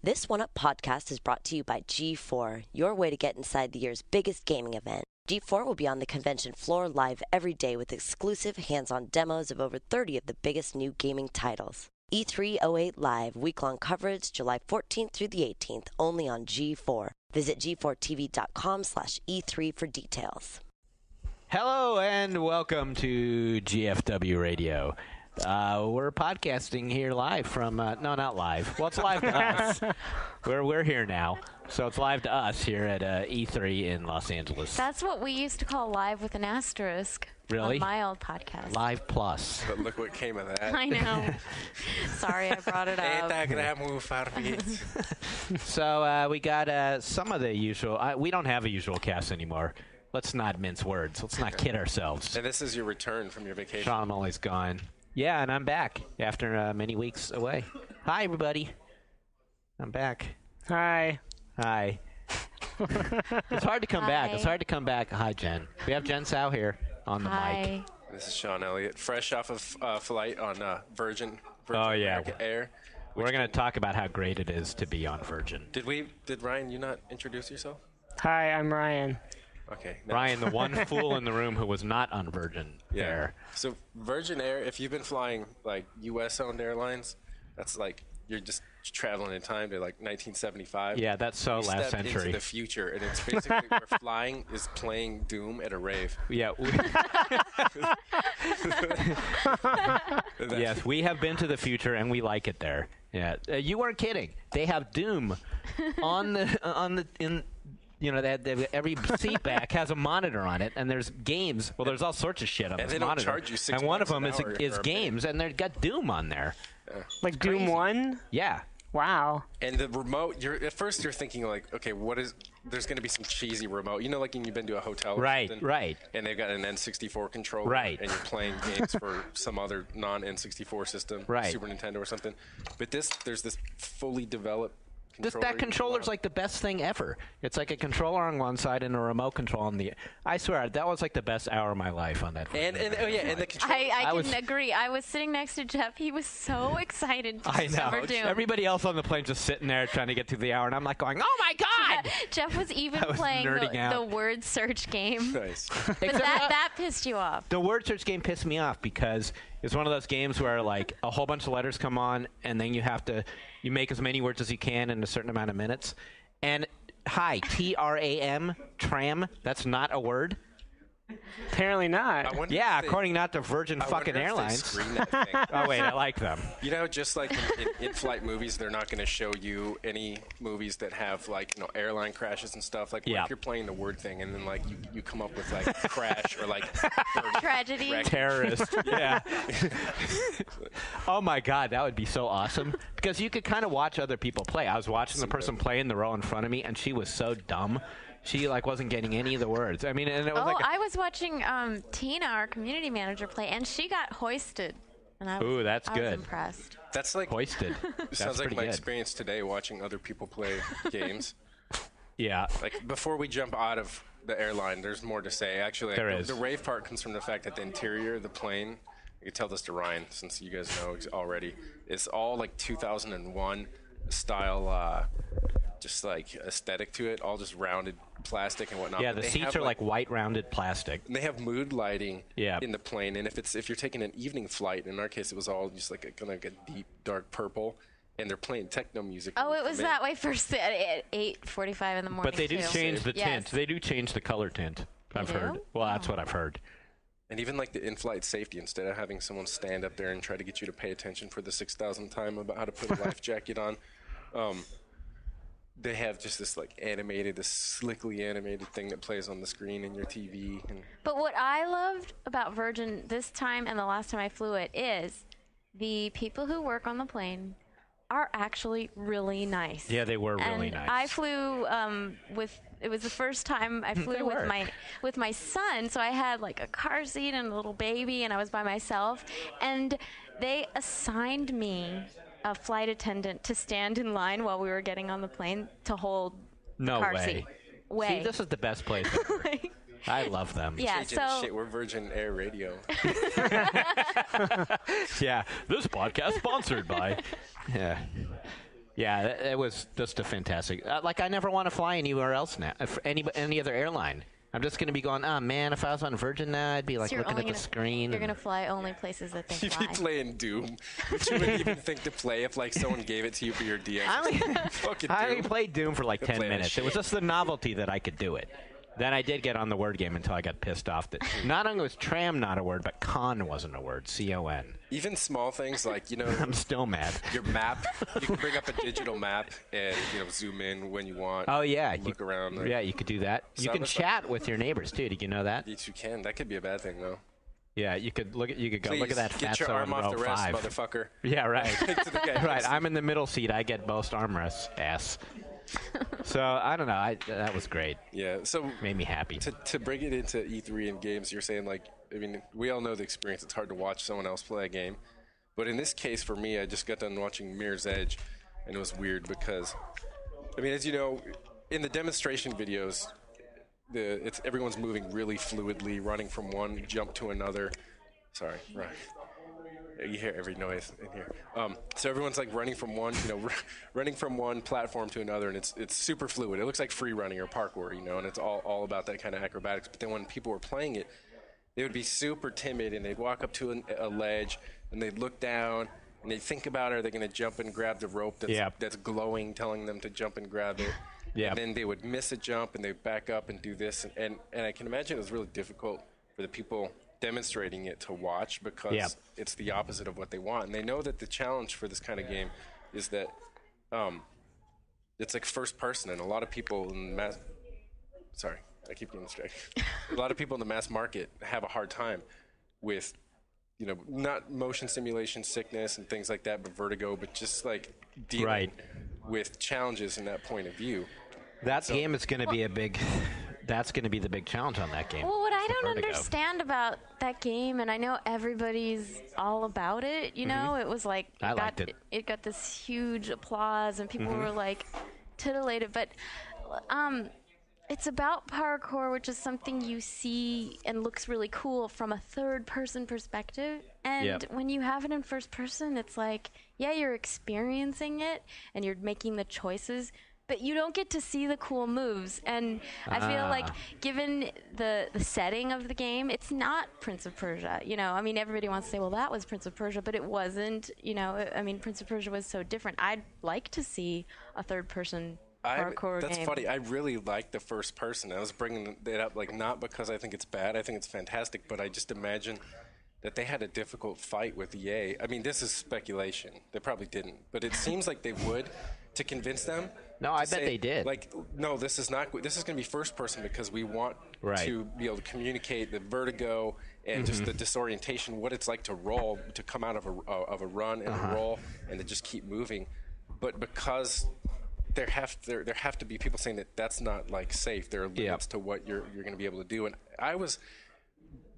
This One Up podcast is brought to you by G4, your way to get inside the year's biggest gaming event. G4 will be on the convention floor live every day with exclusive hands-on demos of over 30 of the biggest new gaming titles. E308 Live, week-long coverage, July 14th through the 18th, only on G4. Visit g4tv.com/E3 for details. Hello and welcome to GFW Radio. We're podcasting here live from, no, not live. Well, it's live to us. We're here now. So it's live to us here at E3 in Los Angeles. That's what we used to call live with an asterisk. Really? On my old podcast. Live plus. But look what came of that. I know. Sorry I brought it up. So we got some of the usual. We don't have a usual cast anymore. Let's not mince words. Let's not kid ourselves. And this is your return from your vacation. Shawn Molly's gone. Yeah, and I'm back after many weeks away. Hi, everybody. I'm back. Hi. Hi. It's hard to come back. It's hard to come back. Hi, Jen. We have Jen Tsao here on the mic. This is Shawn Elliott, fresh off of flight on Virgin America Air. We're going to talk about how great it is to be on Virgin. Did Ryan, you not introduce yourself? Hi, I'm Ryan. Okay. No. Ryan, the one fool in the room who was not on Virgin Air. So Virgin Air, if you've been flying like U.S.-owned airlines, that's like you're just traveling in time to like 1975. Yeah, that's so last century. Into the future, and it's basically where flying is playing Doom at a rave. Yeah. Yes, we have been to the future, and we like it there. Yeah, you weren't kidding. They have Doom every seat back has a monitor on it, and there's games. Well, there's all sorts of shit on this monitor. And they don't charge you $6 and one of them is a games, and they've got Doom on there. Like Doom 1? Yeah. Wow. And the remote, at first you're thinking like, okay, there's going to be some cheesy remote. You know, like when you've been to a hotel or something, right. And they've got an N64 controller, right. And you're playing games for some other non-N64 system, right. Super Nintendo or something. But there's this fully developed controller. That controller's like the best thing ever. It's like a controller on one side and a remote control on the. I swear that was like the best hour of my life on that. And the controller. I can agree. I was sitting next to Jeff. He was so excited to discover Doom. Everybody else on the plane just sitting there trying to get through the hour, and I'm like going, "Oh my god!" Jeff was even playing the word search game. Nice. But that pissed you off. The word search game pissed me off because it's one of those games where like a whole bunch of letters come on, and then you make as many words as you can in a certain amount of minutes. And tram, that's not a word. Apparently not. Yeah, according not to Virgin fucking Airlines. Oh wait, I like them. You know, just like in in-flight movies, they're not going to show you any movies that have like airline crashes and stuff. Like if you're playing the word thing, and then like you come up with like crash or like tragedy, terrorist. Yeah. Oh my god, that would be so awesome because you could kind of watch other people play. I was watching the person play in the row in front of me, and she was so dumb. She wasn't getting any of the words. I mean, and it was I was watching Tina, our community manager, play, and she got hoisted. And I was, that's good. I was impressed. That's like hoisted. Sounds like my good. experience today watching other people play games. Yeah. Like before we jump out of the airline, there's more to say. Actually, is. The rave part comes from the fact that the interior of the plane. You can tell this to Ryan since you guys know already. It's all like 2001 style, just like aesthetic to it. All just rounded plastic and whatnot. Yeah, the seats are like white rounded plastic. And they have mood lighting in the plane, and if you're taking an evening flight, in our case it was all just like a deep dark purple, and they're playing techno music. Oh, it was that way first at 8:45 in the morning. But they do change the tint. Yes. They do change the color tint. I've heard. Well, that's what I've heard. And even like the in-flight safety, instead of having someone stand up there and try to get you to pay attention for the 6,000th time about how to put a life jacket on, they have just this this slickly animated thing that plays on the screen in your TV. But what I loved about Virgin this time and the last time I flew it is the people who work on the plane are actually really nice. Yeah, they were really nice. I flew it was the first time I flew with my son, so I had like a car seat and a little baby, and I was by myself, and they assigned me a flight attendant to stand in line while we were getting on the plane to hold the car seat. See, this is the best place ever. I love them. Yeah, we're Virgin Air Radio. Yeah, this podcast sponsored by. Yeah. Yeah, it was just a fantastic. Like, I never want to fly anywhere else now, any other airline. I'm just going to be going, oh, man, if I was on Virgin now, I'd be, like, looking at the screen. You're going to fly only places that they fly. You'd be playing Doom, which you wouldn't even think to play if, like, someone gave it to you for your DS. I only played Doom for, like, 10 minutes. It was just the novelty that I could do it. Then I did get on the word game until I got pissed off that not only was tram not a word, but con wasn't a word, C-O-N. Even small things like, I'm still mad. Your map, you can bring up a digital map and, zoom in when you want. Oh, yeah. Look around. Yeah, you could do that. You can chat with your neighbors, too. Did you know that? Yes, you can. That could be a bad thing, though. Yeah, you could go, Please, look at that fat get your arm off the rest, 5. motherfucker. Yeah, right. To the guy Right, I'm in the middle seat. I get most armrests, ass. So, I don't know. That was great. Yeah, so made me happy. To bring it into E3 and games, you're saying, like, I mean, we all know the experience. It's hard to watch someone else play a game. But in this case, for me, I just got done watching Mirror's Edge, and it was weird because, I mean, as you know, in the demonstration videos, everyone's moving really fluidly, running from one jump to another. Sorry, right. You hear every noise in here. So everyone's like running from one, running from one platform to another, and it's super fluid. It looks like free running or parkour, and it's all about that kind of acrobatics. But then when people were playing it, they would be super timid, and they'd walk up to a ledge, and they'd look down, and they'd think about, are they going to jump and grab the rope that's glowing, telling them to jump and grab it. Yeah. And then they would miss a jump, and they'd back up and do this. And I can imagine it was really difficult for the people demonstrating it to watch because it's the opposite of what they want. And they know that the challenge for this kind of game is that it's like first person, and a lot of people in mass... Sorry, I keep getting distracted. A lot of people in the mass market have a hard time with, not motion simulation sickness and things like that, but vertigo, but just like dealing with challenges in that point of view. That game is going to be that's going to be the big challenge on that game. Well, what I don't understand about that game, and I know everybody's all about it, it was like it got this huge applause, and people were like titillated, but it's about parkour, which is something you see and looks really cool from a third-person perspective. And when you have it in first person, it's like, you're experiencing it, and you're making the choices, but you don't get to see the cool moves. And I feel like, given the setting of the game, it's not Prince of Persia. I mean, everybody wants to say, well, that was Prince of Persia, but it wasn't. I mean, Prince of Persia was so different. I'd like to see a third-person parkour That's game. funny. I really like the first person. I was bringing it up, like, not because I think it's bad. I think it's fantastic, but I just imagine that they had a difficult fight with EA. I mean, this is speculation. They probably didn't, but it seems like they would to convince them. No, I bet they did. Like, no, this is not. This is going to be first person because we want to be able to communicate the vertigo and just the disorientation, what it's like to roll, to come out of a run and a roll, and to just keep moving. But because there have to be people saying that that's not like safe. There are limits to what you're going to be able to do. And I was.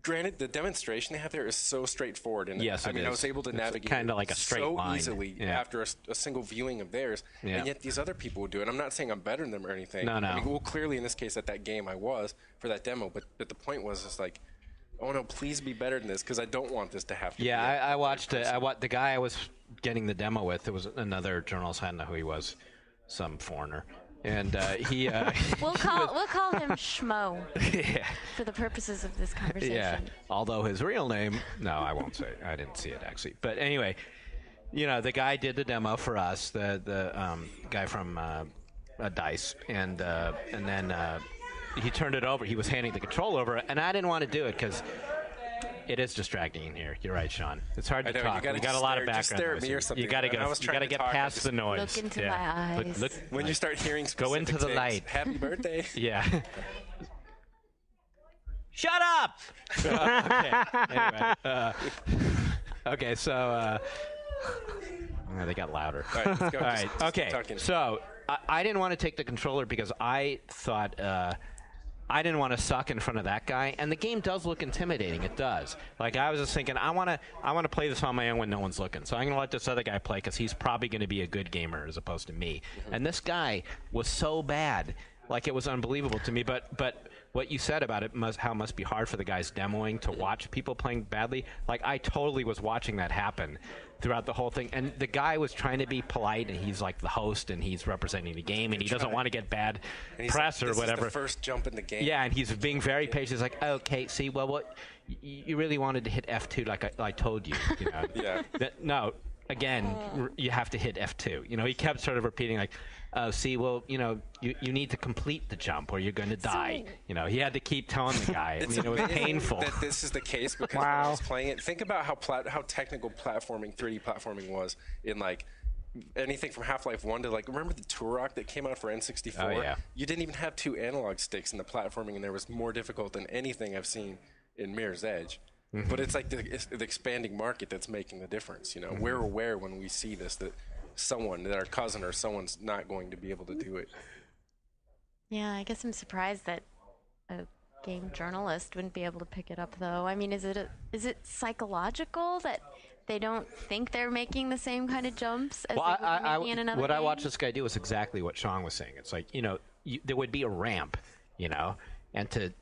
Granted, the demonstration they have there is so straightforward, and yes, I was able to navigate kind of like a straight line easily after a single viewing of theirs, and yet these other people would do it. I'm not saying I'm better than them or anything. No. I mean, well, clearly in this case at that game I was for that demo, but the point was just like, oh no, please be better than this because I don't want this to happen. Yeah, I watched it. The guy I was getting the demo with. It was another journalist. I don't know who he was, some foreigner. And he we'll call him Schmo for the purposes of this conversation. Yeah, although his real name, no, I won't say. I didn't see it actually. But anyway, the guy did the demo for us, the guy from DICE, and then he turned it over. He was handing the control over, and I didn't want to do it because it is distracting in here. You're right, Sean. It's hard to talk. We got a lot of background just stare noise. At me or something. You got to get past the noise. Look into my eyes. Look, when you start hearing go into the things, light. Happy birthday. Yeah. Shut up. Okay. Anyway. Okay. So. They got louder. All right. Let's go. All right. Okay. So I didn't want to take the controller because I thought. I didn't want to suck in front of that guy, and the game does look intimidating. It does. Like, I was just thinking, I want to play this on my own when no one's looking. So I'm going to let this other guy play because he's probably going to be a good gamer as opposed to me. And this guy was so bad, like it was unbelievable to me. But what you said about how it must be hard for the guys demoing to watch people playing badly. Like, I totally was watching that happen throughout the whole thing. And the guy was trying to be polite, and he's like the host, and he's representing the game, and he doesn't want to get bad press or whatever. This is the first jump in the game. Yeah, and he's being very patient. He's like, okay, see, well, what you really wanted to hit F2 like I told you. You know? Yeah. No. Again, you have to hit F2. You know, he kept sort of repeating, like, see, well, you know, you need to complete the jump or you're going to die. You know, he had to keep telling the guy. I mean, it was painful. That this is the case because when I was playing it, think about how technical 3D platforming was in, like, anything from Half-Life 1 to, like, remember the Turok that came out for N64? Oh, yeah. You didn't even have 2 analog sticks in the platforming, and there was more difficult than anything I've seen in Mirror's Edge. Mm-hmm. But it's like the expanding market that's making the difference. You know, we're aware when we see this that our cousin or someone's not going to be able to do it. Yeah, I guess I'm surprised that a game journalist wouldn't be able to pick it up, though. I mean, is it psychological that they don't think they're making the same kind of jumps as they would be making in another game? I watched this guy do was exactly what Shawn was saying. It's like, you know, there would be a ramp, you know, and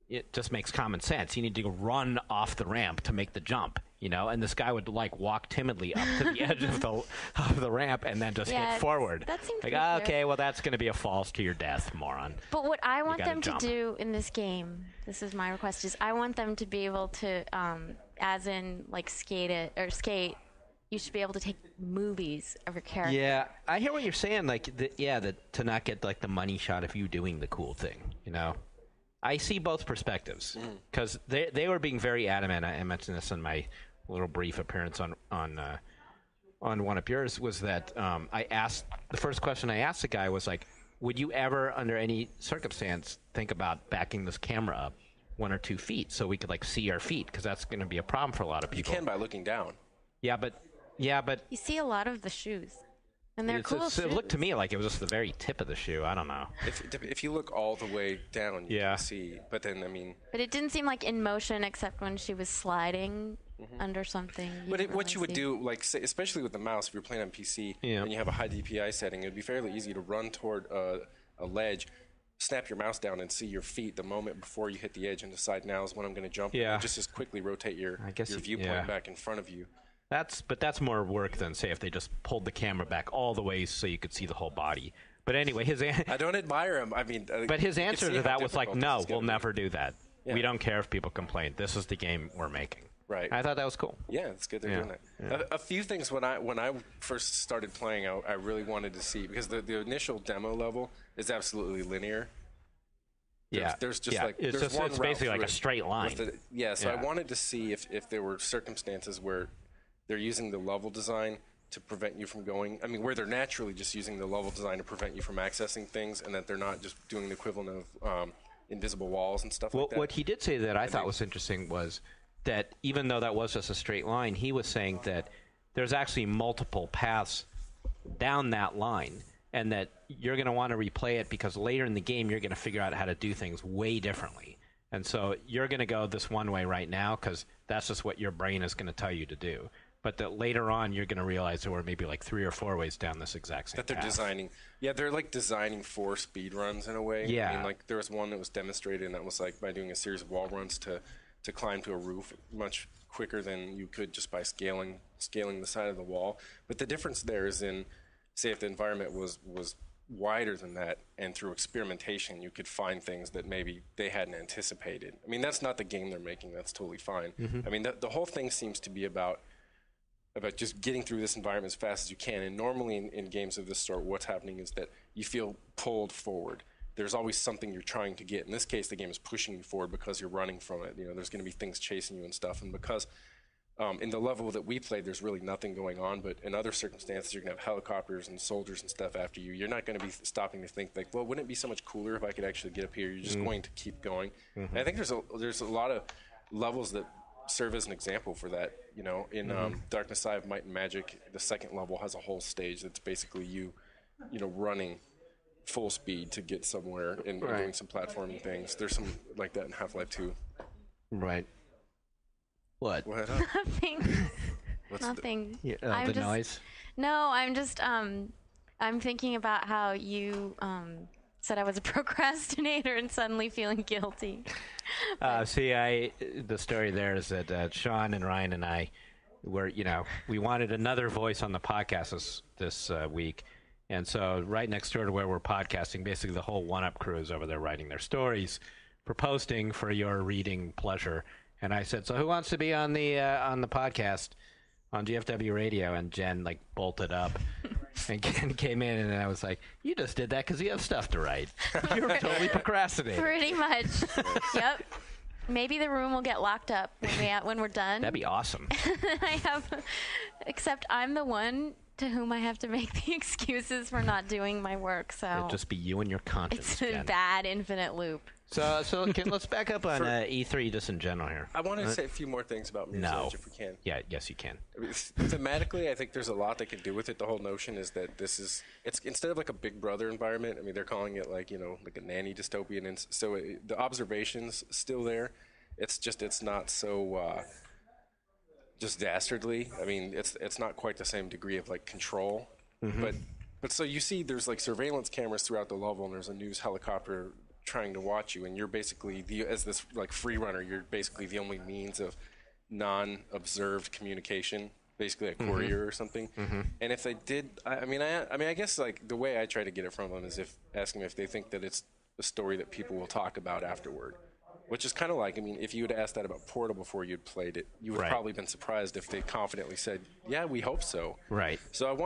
it just makes common sense. You need to run off the ramp to make the jump, you know, and this guy would, like, walk timidly up to the edge of the ramp and then just hit forward. That seems like, fair. Okay, well, that's going to be a falls to your death, moron. But what I want them to do in this game, this is my request, is I want them to be able to, as in, like, skate, you should be able to take movies of your character. Yeah, I hear what you're saying, like, to not get, like, the money shot of you doing the cool thing, you know? I see both perspectives because they were being very adamant. I mentioned this in my little brief appearance on one of yours. Was that the first question I asked the guy was like, would you ever, under any circumstance, think about backing this camera up 1 or 2 feet so we could, like, see our feet, because that's going to be a problem for a lot of people. You can by looking down. Yeah, but you see a lot of the shoes. And they're cool shoes. It looked to me like it was just the very tip of the shoe. I don't know. If you look all the way down, you can see. But then, I mean... But it didn't seem like in motion except when she was sliding under something. But what you would do, like, say, especially with the mouse, if you're playing on PC and you have a high DPI setting, it would be fairly easy to run toward a ledge, snap your mouse down and see your feet the moment before you hit the edge and decide now is when I'm going to jump. Yeah. And just as quickly rotate your viewpoint back in front of you. That's more work than, say, if they just pulled the camera back all the way so you could see the whole body. But anyway, I don't admire him. I mean, but his answer to that was like, "No, we'll never do that. Yeah. We don't care if people complain. This is the game we're making." Right. I thought that was cool. Yeah, it's good they're doing that. Yeah. A few things when I first started playing, I really wanted to see, because the initial demo level is absolutely linear. There's just like it's there's one it's route basically like a straight line. So I wanted to see if there were circumstances where they're using the level design to prevent you from going. I mean, where they're naturally just using the level design to prevent you from accessing things, and that they're not just doing the equivalent of invisible walls and stuff like that. What he did say that I thought was interesting was that even though that was just a straight line, he was saying that there's actually multiple paths down that line, and that you're going to want to replay it because later in the game you're going to figure out how to do things way differently. And so you're going to go this one way right now because that's just what your brain is going to tell you to do. But that later on you're going to realize there were maybe like 3 or 4 ways down this exact same that they're path. designing. Yeah, they're like designing for speed runs in a way. Yeah. I mean, like there was one that was demonstrated, and that was like by doing a series of wall runs to climb to a roof much quicker than you could just by scaling the side of the wall. But the difference there is in, say, if the environment was wider than that, and through experimentation you could find things that maybe they hadn't anticipated. I mean, that's not the game they're making. That's totally fine. I mean, the whole thing seems to be about just getting through this environment as fast as you can. And normally in games of this sort, what's happening is that you feel pulled forward. There's always something you're trying to get. In this case, the game is pushing you forward because you're running from it. You know, there's going to be things chasing you and stuff. And because in the level that we played, there's really nothing going on. But in other circumstances, you're going to have helicopters and soldiers and stuff after you. You're not going to be stopping to think like, well, wouldn't it be so much cooler if I could actually get up here? You're just going to keep going. And I think there's a lot of levels that serve as an example for that. You know, in Darkness Side of Might and Magic, the second level has a whole stage that's basically you know, running full speed to get somewhere and doing some platforming things. There's some like that in Half-Life 2. Right. What? Nothing. Nothing. The noise? No, I'm just I'm thinking about how you said I was a procrastinator and suddenly feeling guilty. The story there is that Shawn and Ryan and I were, we wanted another voice on the podcast this week. And so right next door to where we're podcasting, basically the whole One Up crew is over there writing their stories for posting for your reading pleasure. And I said, so who wants to be on the podcast on GFW Radio? And Jen bolted up and came in, and I was like, you just did that because you have stuff to write. You were totally procrastinating. Pretty much. Yep. Maybe the room will get locked up when we're done. That'd be awesome. Except I'm the one to whom I have to make the excuses for not doing my work. So it'd just be you and your conscience. It's a bad infinite loop. So let's back up on E3 just in general here. I want to say a few more things about Mirror's Edge if we can. Yeah, yes, you can. I mean, thematically, I think there's a lot they can do with it. The whole notion is that it's instead of a Big Brother environment. I mean, they're calling it like a nanny dystopian, and so the observation's still there. It's not so just dastardly. I mean, it's not quite the same degree of control, but so you see, there's surveillance cameras throughout the level, and there's a news helicopter trying to watch you, and you're basically as this free runner, you're basically the only means of non-observed communication, basically a courier or something. And if they did, I guess the way I try to get it from them is asking them if they think that it's a story that people will talk about afterward, which is kind of if you had asked that about Portal before you'd played it, you would have probably been surprised if they confidently said, yeah, we hope so. Right. So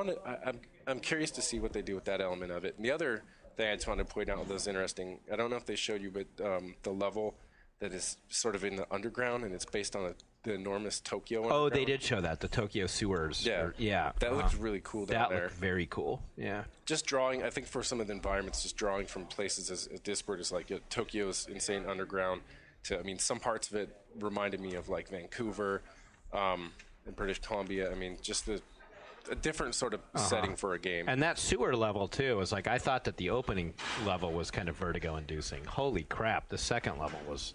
I'm curious to see what they do with that element of it. And the other thing I just wanted to point out that was interesting, I don't know if they showed you, but the level that is sort of in the underground, and it's based on the enormous Tokyo underground. Oh, they did show that, the Tokyo sewers. Yeah. That looks really cool down there. That looked very cool, yeah. Just drawing, I think for some of the environments, just drawing from places as disparate as Tokyo's insane underground to, some parts of it reminded me of Vancouver and British Columbia. Just a different sort of setting for a game. And that sewer level, too, was I thought that the opening level was kind of vertigo-inducing. Holy crap, the second level was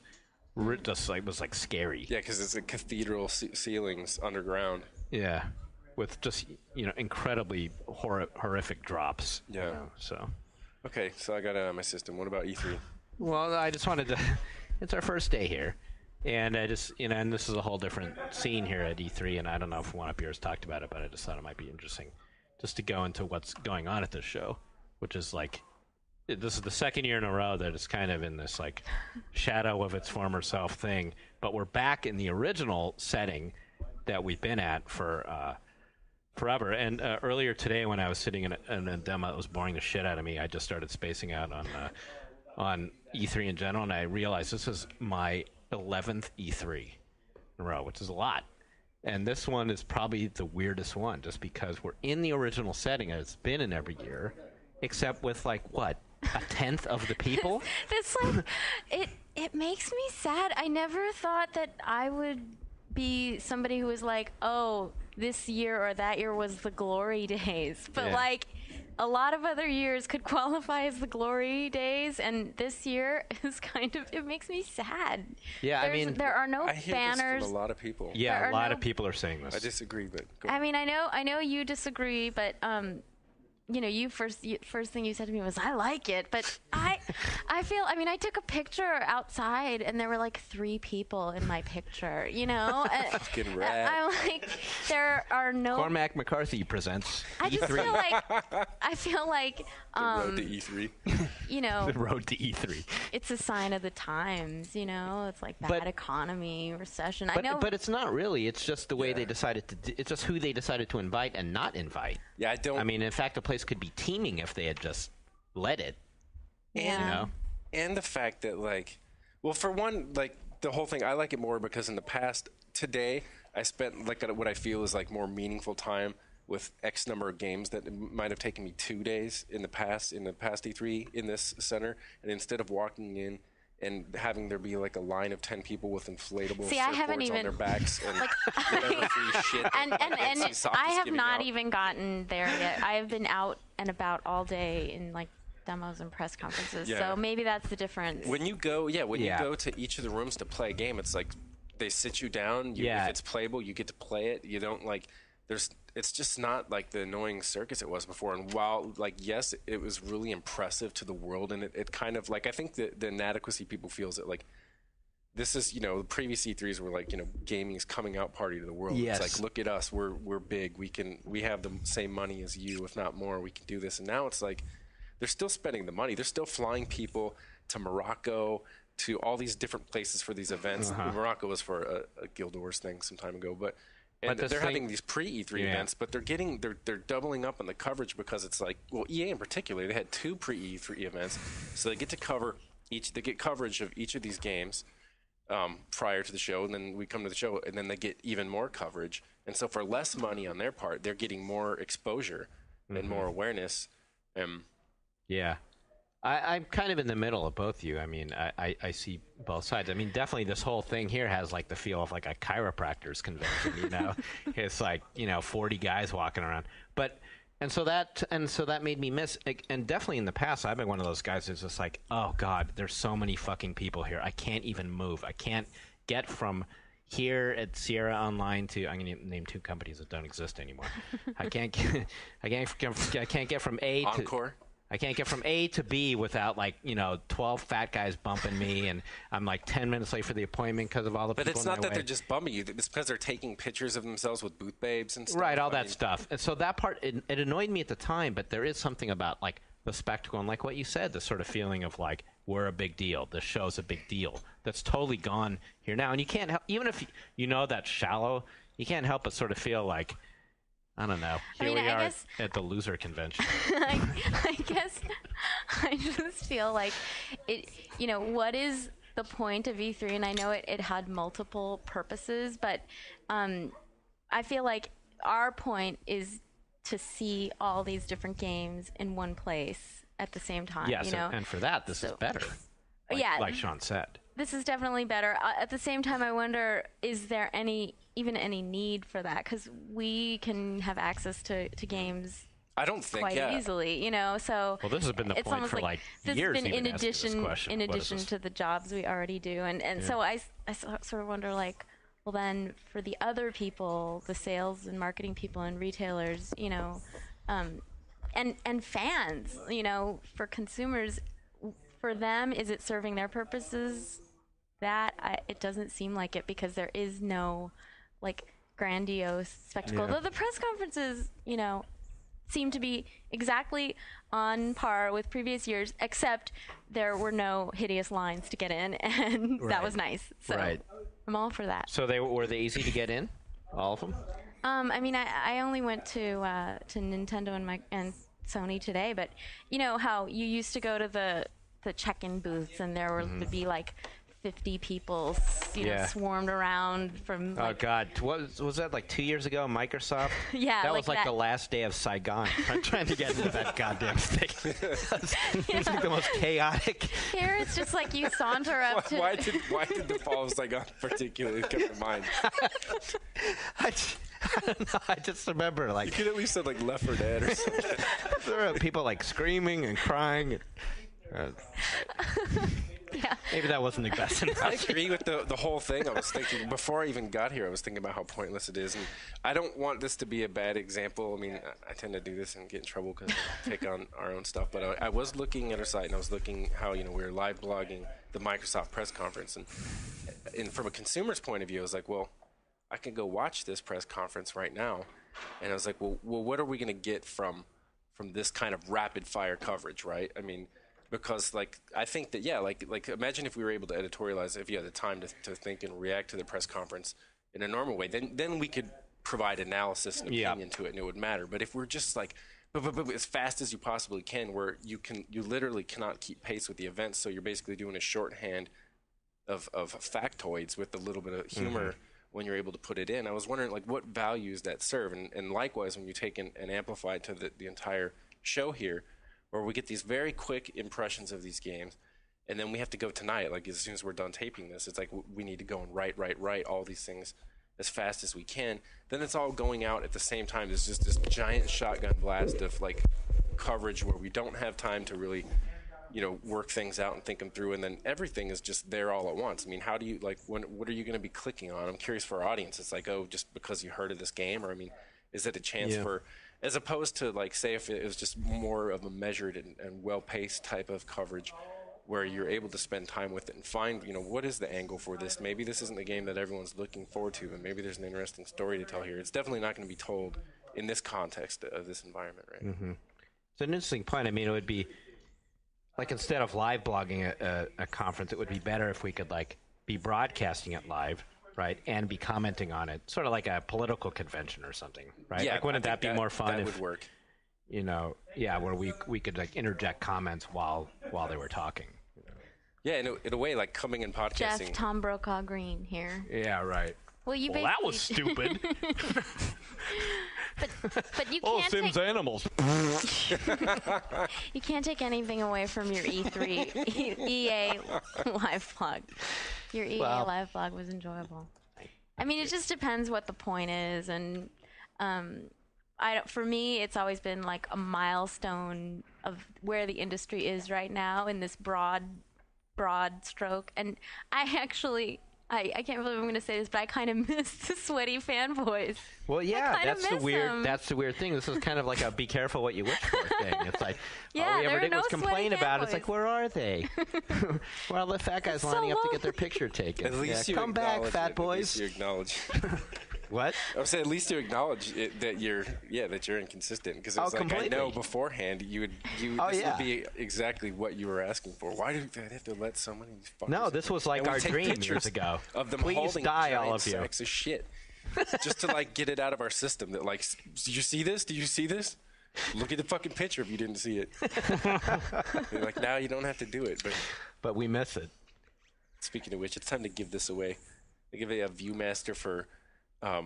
just scary. Yeah, because it's cathedral ceilings underground. Yeah, with just, incredibly horrific drops. Yeah. So. Okay, so I got it on my system. What about E3? Well, I just wanted to... It's our first day here. And I just, and this is a whole different scene here at E3, and I don't know if one of yours talked about it, but I just thought it might be interesting just to go into what's going on at this show, which is this is the second year in a row that it's kind of in this shadow of its former self thing, but we're back in the original setting that we've been at for forever. And earlier today, when I was sitting in a demo that was boring the shit out of me, I just started spacing out on E3 in general, and I realized this is my 11th E3 in a row, which is a lot. And this one is probably the weirdest one, just because we're in the original setting as it's been in every year, except with a tenth of the people. It makes me sad. I never thought that I would be somebody who was oh, this year or that year was the glory days, but a lot of other years could qualify as the glory days, and this year is it makes me sad. Yeah, there are no I hear banners. This from a lot of people. Yeah, a lot of people are saying this. I disagree, but go I know you disagree, but you first thing you said to me was, I like it, but I feel, I took a picture outside and there were 3 people in my picture, Fucking rad. I'm there are no... Cormac McCarthy presents I just E3. feel like, the road to E3. The road to E3. It's a sign of the times, it's bad economy, recession. But it's not really. It's just the way they decided to. It's just who they decided to invite and not invite. Yeah, I don't. In fact, the place could be teeming if they had just let it. Yeah. And the fact that for one, the whole thing, I like it more because in the past, today, I spent what I feel is more meaningful time with X number of games that might have taken me 2 days in the past E3 in this center, and instead of walking in and having there be a line of 10 people with inflatable surfboards on their backs and whatever free shit. And I have not even gotten there yet. I have been out and about all day in demos and press conferences, so maybe that's the difference. When you go, you go to each of the rooms to play a game, it's they sit you down. If it's playable, you get to play it. You don't it's just not like the annoying circus it was before. And while, like, yes, it was really impressive to the world, and it kind of, like, I think the inadequacy people feel is that, like, this is, the previous E3s were like, gaming's coming out party to the world. Yes. It's like, look at us, we're big, we have the same money as you, if not more, we can do this. And now it's like, they're still spending the money. They're still flying people to Morocco, to all these different places for these events. Morocco was for a Guild Wars thing some time ago, but they're having these pre-E3 events, but they're doubling up on the coverage because it's like, well, EA in particular, they had 2 pre-E3 events, so they get to cover they get coverage of each of these games prior to the show, and then we come to the show, and then they get even more coverage. And so for less money on their part, they're getting more exposure and more awareness. Yeah. I'm kind of in the middle of both of you. I mean, I see both sides. I mean, definitely this whole thing here has like the feel of like a chiropractor's convention, It's like, 40 guys walking around. And so that made me miss, and definitely in the past, I've been one of those guys who's just like, oh God, there's so many fucking people here. I can't even move. I can't get from here at Sierra Online to, I'm going to name 2 companies that don't exist anymore. I can't get from A to Encore. I can't get from A to B without 12 fat guys bumping me, and I'm like 10 minutes late for the appointment because of all the people. But it's not that they're just bumming you; it's because they're taking pictures of themselves with booth babes and stuff. Right, all that stuff. And so that part it annoyed me at the time, but there is something about like the spectacle and like what you said, the sort of feeling of like we're a big deal. The show's a big deal. That's totally gone here now, and you can't help, even if that's shallow, you can't help but sort of feel like, I don't know. Here we are at the loser convention. I guess I just feel like it. What is the point of E3? And I know it had multiple purposes, but I feel like our point is to see all these different games in one place at the same time. Yes, and for that, this is better. Like Shawn said. This is definitely better. At the same time, I wonder, is there even any need for that? Because we can have access to games. I don't think quite easily, So well, this has been the point for like this years. Has been in addition to the jobs we already do, and so I sort of wonder, like, well, then for the other people, the sales and marketing people and retailers, and fans, for consumers, for them, is it serving their purposes? It doesn't seem like it, because there is no like grandiose spectacle. Though the press conferences, seem to be exactly on par with previous years, except there were no hideous lines to get in, and that was nice. So I'm all for that. So were they easy to get in? All of them? I mean, I only went to Nintendo and Sony today, but you know how you used to go to the check-in booths, and there would be like 50 people, swarmed around from. Oh God, what was that, like 2 years ago? Microsoft. Yeah, that was like the last day of Saigon. I'm trying to get into that goddamn thing. It's like the most chaotic. Here, it's just like you saunter up to. Why did the fall of Saigon particularly come to mind? I don't know. I just remember like. You could at least have like Left 4 Dead or something. There were people like screaming and crying. Yeah. Maybe that wasn't the best enough. I agree with the whole thing. I was thinking, before I even got here, I was thinking about how pointless it is. And I don't want this to be a bad example. I mean, I tend to do this and get in trouble because I take on our own stuff. But I was looking at our site, and I was looking how, we were live blogging the Microsoft press conference. And from a consumer's point of view, I was like, well, I can go watch this press conference right now. And I was like, well, what are we going to get from this kind of rapid fire coverage, right? I mean, because I think that like imagine if we were able to editorialize, if you had the time to think and react to the press conference in a normal way, then we could provide analysis and opinion to it, and it would matter. But if we're just like but as fast as you possibly can, where you literally cannot keep pace with the events, so you're basically doing a shorthand of factoids with a little bit of humor when you're able to put it in. I was wondering what values that serve, and likewise when you take and amplify to the entire show here, where we get these very quick impressions of these games, and then we have to go tonight, as soon as we're done taping this, it's like we need to go and write all these things as fast as we can. Then it's all going out at the same time. There's just this giant shotgun blast of coverage where we don't have time to really work things out and think them through, and then everything is just there all at once. I mean, how do you what are you going to be clicking on? I'm curious for our audience. It's just because you heard of this game, or Is it a chance for, as opposed to like, say if it was just more of a measured and well-paced type of coverage, where you're able to spend time with it and find, what is the angle for this? Maybe this isn't the game that everyone's looking forward to, and maybe there's an interesting story to tell here. It's definitely not going to be told in this context of this environment, right? Mm-hmm. It's an interesting point. I mean, it would be, like, instead of live blogging a conference, it would be better if we could, like, be broadcasting it live, right, and be commenting on it, sort of like a political convention or something, right? Yeah, like, wouldn't that be more fun that would work. Where we could, like, interject comments while they were talking. Yeah, in a way, like coming and podcasting. Jeff Tom Brokaw Green here. Yeah, right. Well, that was stupid. but you can't Sims animals. You can't take anything away from your EA live blog. Your EA live blog was enjoyable. I mean, it just depends what the point is, and for me, it's always been like a milestone of where the industry is right now in this broad stroke. And I can't believe I'm going to say this, but I kind of miss the sweaty fanboys. Well, yeah, that's the weird thing. This is kind of like a be careful what you wish for thing. It's like, all we ever did was complain about it. It's like, where are they? Where are the fat guys lining up to get their picture taken? At least you come back, fat it. boys. At least you acknowledge. What? I would say at least you acknowledge that you're inconsistent, because it's like completely. I know beforehand this would be exactly what you were asking for. Why do they have to let so many fuckers? No, this was like our dream years ago. Of them Please holding die, giant all of you. sacks of shit, just to like get it out of our system. That like, did you see this? Did you see this? Look at the fucking picture if you didn't see it. They're like, now you don't have to do it, but we miss it. Speaking of which, it's time to give this away. They give a ViewMaster for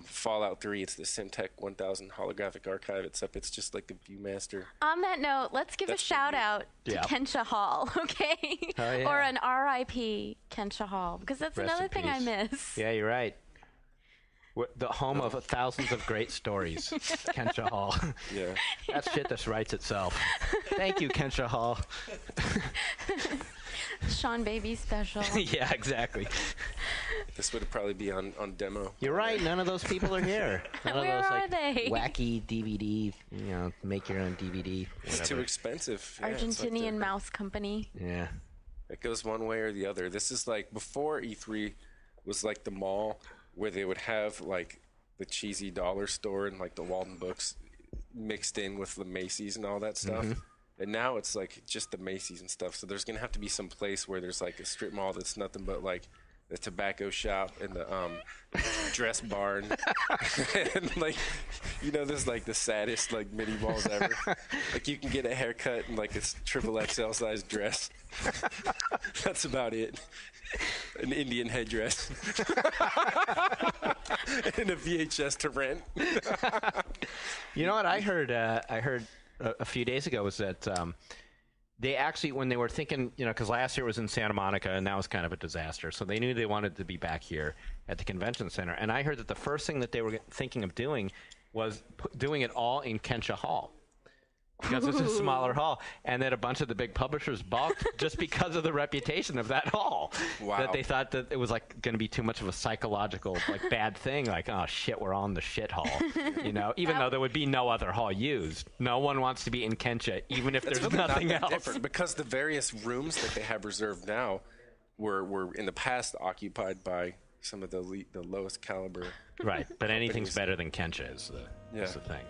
Fallout 3. It's the Syntec 1000 holographic archive. It's just like the ViewMaster. On that note, let's give a shout out to Kensha Hall, okay? Oh, yeah. Or an RIP Kensha Hall, because that's Rest another in thing peace. I miss. Yeah, you're right. We're the home of thousands of great stories. Kensha Hall. Yeah. That shit just writes itself. Thank you, Kensha Hall. Shawn Baby special. Yeah, exactly. This would probably be on demo. You're right. None of those people are here. None Where of those are they? wacky DVD, make your own DVD. It's too expensive. Yeah, Argentinian mouse company. Yeah. It goes one way or the other. This is like before E3 was like the mall where they would have like the cheesy dollar store and like the Walden Books mixed in with the Macy's and all that stuff. Mm-hmm. And now it's like just the Macy's and stuff. So there's going to have to be some place where there's like a strip mall that's nothing but like the tobacco shop and the dress barn. And like, there's like the saddest like mini malls ever. Like you can get a haircut and like this triple XL size dress. That's about it. An Indian headdress. And a VHS to rent. You know what I heard? I heard a few days ago was that they actually, when they were thinking, because last year was in Santa Monica and that was kind of a disaster, so they knew they wanted to be back here at the convention center. And I heard that the first thing that they were thinking of doing was doing it all in Kensha Hall. Because it's a smaller hall, and that a bunch of the big publishers balked just because of the reputation of that hall. Wow. That they thought that it was like going to be too much of a psychological bad thing. Like, oh shit, we're on the shit hall. Even though there would be no other hall used. No one wants to be in Kensha, even if there's really nothing not that else. Different, because the various rooms that they have reserved now were in the past occupied by some of the lowest caliber. Right, but anything's better than Kensha is the thing.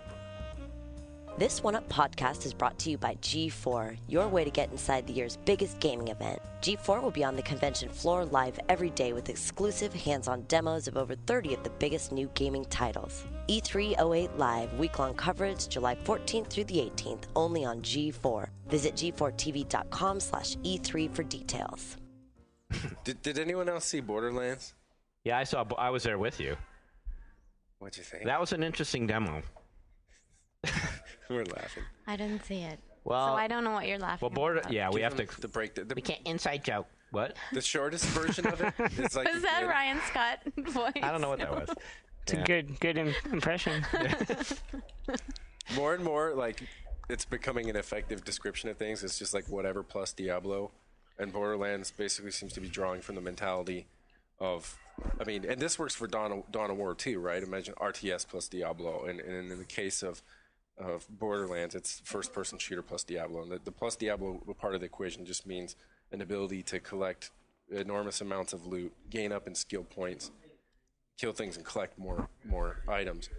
This One Up podcast is brought to you by G4, your way to get inside the year's biggest gaming event. G4 will be on the convention floor live every day with exclusive hands-on demos of over 30 of the biggest new gaming titles. E308 Live, week-long coverage, July 14th through the 18th, only on G4. Visit g4tv.com/E3 for details. Did anyone else see Borderlands? Yeah, I was there with you. What'd you think? That was an interesting demo. We're laughing. I didn't see it. Well, so I don't know what you're laughing about. Yeah, we have to break we can't inside joke. What? The shortest version of it is like. Was that Ryan Scott voice? I don't know what that was. It's a good impression. More and more, like, it's becoming an effective description of things. It's just like whatever plus Diablo, and Borderlands basically seems to be drawing from the mentality and this works for Dawn of War too, right? Imagine RTS plus Diablo, and in the case of Borderlands, it's first-person shooter plus Diablo, and the plus Diablo part of the equation just means an ability to collect enormous amounts of loot, gain up in skill points, kill things, and collect more items.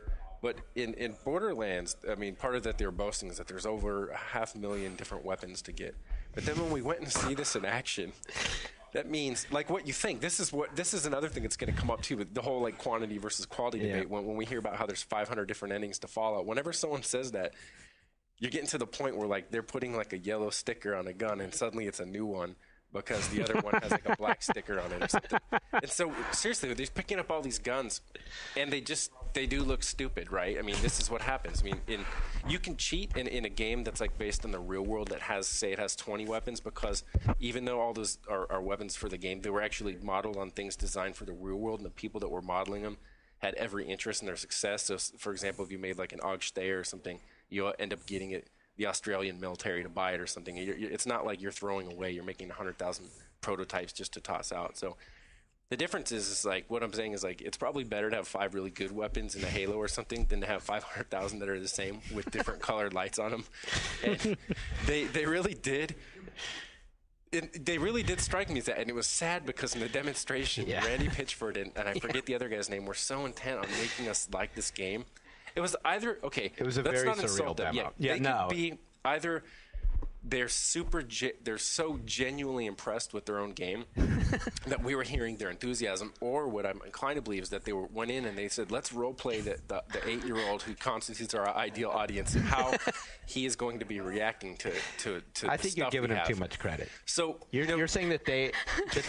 But in Borderlands, I mean, part of that they were boasting is that there's over 500,000 different weapons to get. But then when we went and see this in action, that means, like, what you think. This is another thing that's going to come up too, with the whole like quantity versus quality debate. When we hear about how there's 500 different endings to Fallout, whenever someone says that, you're getting to the point where like they're putting like a yellow sticker on a gun, and suddenly it's a new one because the other one has like a black sticker on it or something. And so seriously, they're picking up all these guns, and they do look stupid, right? I mean, this is what happens. I mean, you can cheat in a game that's like based on the real world that has 20 weapons, because even though all those are weapons for the game, they were actually modeled on things designed for the real world, and the people that were modeling them had every interest in their success. So, for example, if you made like an AUG Steyr or something, you'll end up getting the Australian military to buy it or something. It's not like you're throwing away. You're making 100,000 prototypes just to toss out. So the difference is like, what I'm saying is like, it's probably better to have 5 really good weapons in a Halo or something than to have 500,000 that are the same with different colored lights on them. And they really did. They really did strike me as that, and it was sad because in the demonstration, Randy Pitchford and I forget the other guy's name, were so intent on making us like this game. It was either it was a very surreal demo. They could be either they're so genuinely impressed with their own game that we were hearing their enthusiasm, or what I'm inclined to believe is that they went in and they said, let's role play the 8-year-old who constitutes our ideal audience, and how he is going to be reacting to I think you're giving him too much credit. So you're saying that they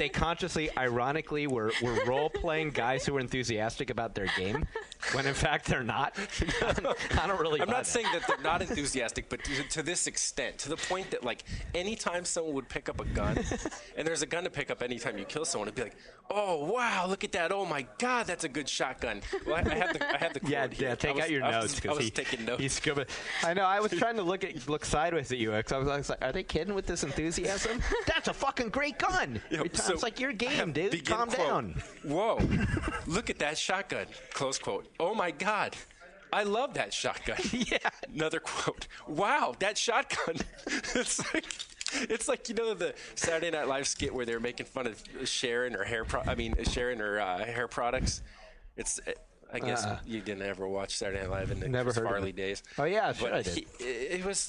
consciously, ironically, were role playing guys who were enthusiastic about their game, when in fact they're not. I don't really. I'm not saying that they're not enthusiastic, but to this extent, to the point that like anytime someone would pick up a gun, and there's a gun to pick up anytime you kill someone, it'd be like, oh wow, look at that, oh my god, that's a good shotgun. Well, I have the quote here. Take out your notes. I was taking notes. He's scribbling. I know. I was trying to look sideways at you because I was like, are they kidding with this enthusiasm? That's a fucking great gun. It's like your game, dude. Calm down. Whoa, look at that shotgun. Close quote. Oh my god, I love that shotgun. Yeah. Another quote. Wow, that shotgun. It's like the Saturday Night Live skit where they're making fun of Sharon or hair products. I guess you didn't ever watch Saturday Night Live in the Chris Farley days. Oh yeah, sure I did. It was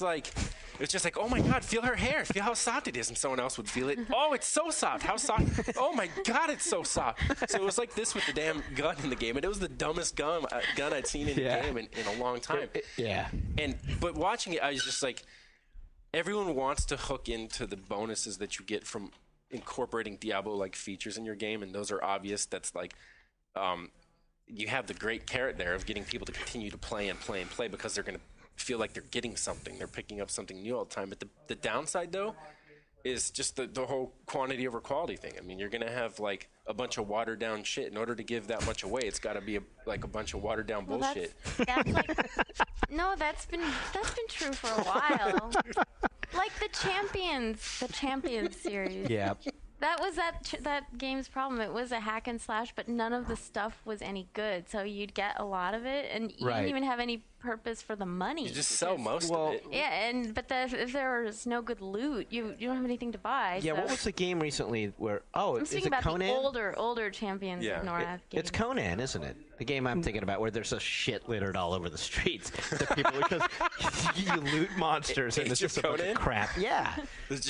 just like, oh my god, feel her hair, feel how soft it is, and someone else would feel it. Oh, it's so soft. How soft? Oh my god, it's so soft. So it was like this with the damn gun in the game, and it was the dumbest gun I'd seen in a game in a long time. But watching it, I was just like, everyone wants to hook into the bonuses that you get from incorporating Diablo-like features in your game, and those are obvious. That's like, you have the great carrot there of getting people to continue to play and play and play because they're going to feel like they're getting something. They're picking up something new all the time. But the downside, though, is just the whole quantity over quality thing. I mean, you're going to have like a bunch of watered down shit. In order to give that much away, it's got to be a bunch of watered down bullshit. That's like, no, that's been true for a while. Like the Champions series. Yeah. That was that game's problem. It was a hack and slash, but none of the stuff was any good. So you'd get a lot of it, and you didn't even have any purpose for the money. You just sell most of it. Yeah, but if there was no good loot, you don't have anything to buy. Yeah, so. What was the game recently where? Oh, I'm speaking about Conan? The older Champions of Norath. It's Conan, isn't it? The game I'm thinking about where there's a shit littered all over the streets. Because you loot monsters and it's just a bunch of crap. Yeah,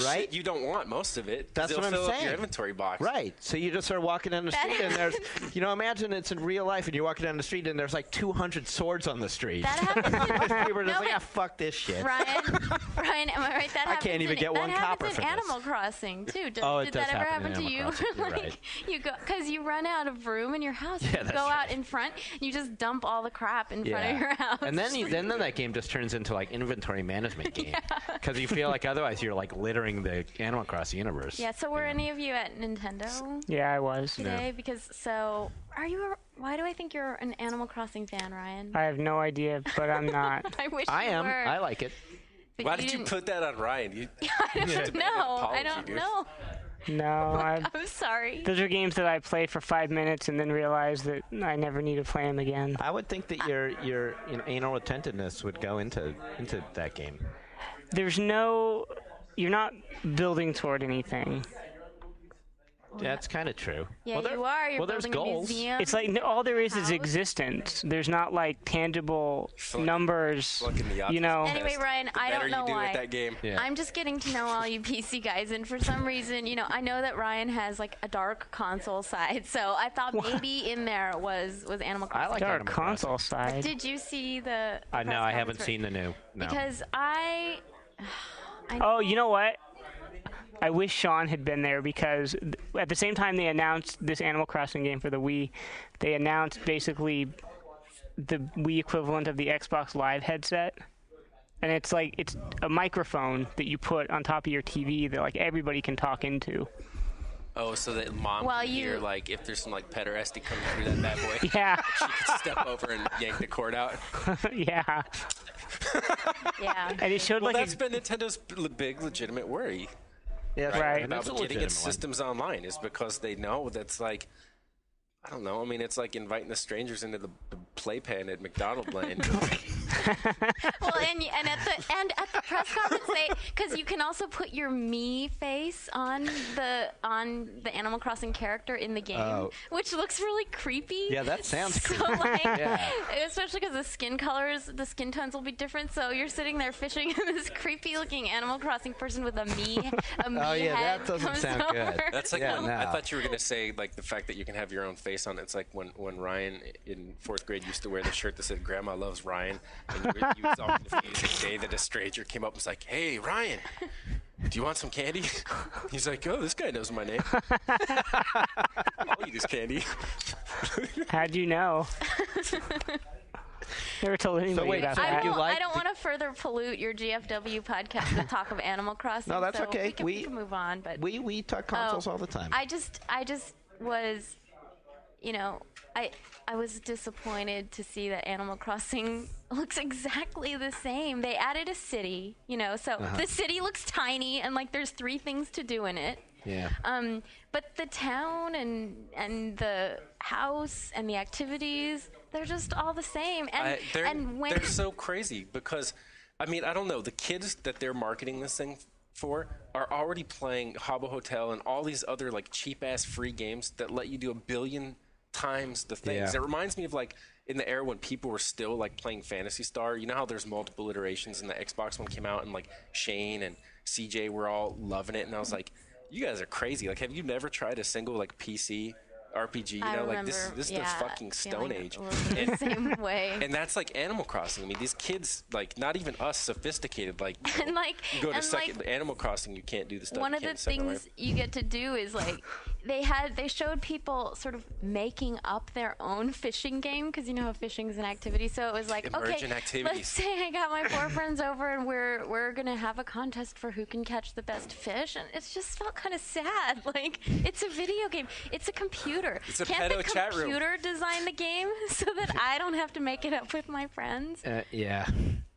right. You don't want most of it. That's what I'm saying. Your inventory box. Right. So you just start walking down the street and there's, imagine it's in real life and you're walking down the street and there's like 200 swords on the street. That happens. People are just like, fuck this shit. Ryan, am I right? That I can't even get one copper for this. That happens in Animal Crossing too. Did that ever happen to you? Right. You go because you run out of room in your house. You go out in front. And you just dump all the crap in front of your house. And then that game just turns into like inventory management game because you feel like otherwise you're like littering the Animal Crossing universe. Yeah. So were any of you at Nintendo? Yeah, I was today are you? Why do I think you're an Animal Crossing fan, Ryan? I have no idea, but I'm not. I wish I am. Were. I like it. Why did you put that on Ryan? I don't know. No, I'm sorry. those are games that I play for 5 minutes and then realize that I never need to play them again. I would think that your anal retentiveness would go into that game. You're not building toward anything. That's kind of true. Yeah, you are. You're there's building goals. a museum. It's like all there is House. existence. There's not like tangible numbers. Anyway, Ryan, I don't know why. With that game. Yeah. I'm just getting to know all you PC guys, and for some reason, I know that Ryan has like a dark console side, so I thought maybe in there was Animal Crossing. I like Dark Animal console side. Did you see the? No, I haven't seen the new. No. Because I Oh, you know what? I wish Shawn had been there because at the same time they announced this Animal Crossing game for the Wii, they announced basically the Wii equivalent of the Xbox Live headset. And it's a microphone that you put on top of your TV that like everybody can talk into. Oh, so that mom can hear, like, if there's some, like, pederasty coming through that bad boy. Yeah. She can step over and yank the cord out. Yeah. Yeah. And it showed That's been Nintendo's big legitimate worry. Yeah, right. About getting its systems online is because they know that's like, I don't know. I mean, it's like inviting the strangers into the playpen at McDonald's land. Well, and at the press conference, because you can also put your me face on the Animal Crossing character in the game, which looks really creepy. Yeah, that sounds creepy. So especially because the skin tones will be different. So you're sitting there fishing, and this creepy-looking Animal Crossing person with a me head that doesn't sound good. That's like I thought you were gonna say like the fact that you can have your own face on it. It's like when Ryan in 4th grade used to wear the shirt that said "Grandma loves Ryan," and you saw the day that a stranger came up and was like, "Hey, Ryan, do you want some candy?" He's like, "Oh, this guy knows my name. I'll eat his candy." How'd you know? Never told anybody about that. I don't want to further pollute your GFW podcast with talk of Animal Crossing. No, that's so okay. We can move on. But we talk consoles all the time. I just was, I was disappointed to see that Animal Crossing looks exactly the same. They added a city, so the city looks tiny and like there's 3 things to do in it. Yeah. But the town and the house and the activities, they're just all the same. And they're so crazy because, I mean, I don't know, the kids that they're marketing this thing for are already playing Habbo Hotel and all these other like cheap ass free games that let you do 1 billion times the things. Yeah. It reminds me of like in the era when people were still like playing Phantasy Star. You know how there's multiple iterations and the Xbox one came out and like Shane and CJ were all loving it, and I was like, you guys are crazy. Like, have you never tried a single like PC RPG? Like this is the fucking Stone Age. The same way. And that's like Animal Crossing. I mean, these kids, like, not even us sophisticated, like, you go to Animal Crossing, you can't do the stuff. One of the things you get to do is like they showed people sort of making up their own fishing game because you know how fishing is an activity. So it was like, emergent activities. Let's say I got my 4 friends over and we're gonna have a contest for who can catch the best fish, and it just felt kind of sad. Like, it's a video game. It's a computer. It's a Can't the chat room. computer design the game so that I don't have to make it up with my friends? Yeah.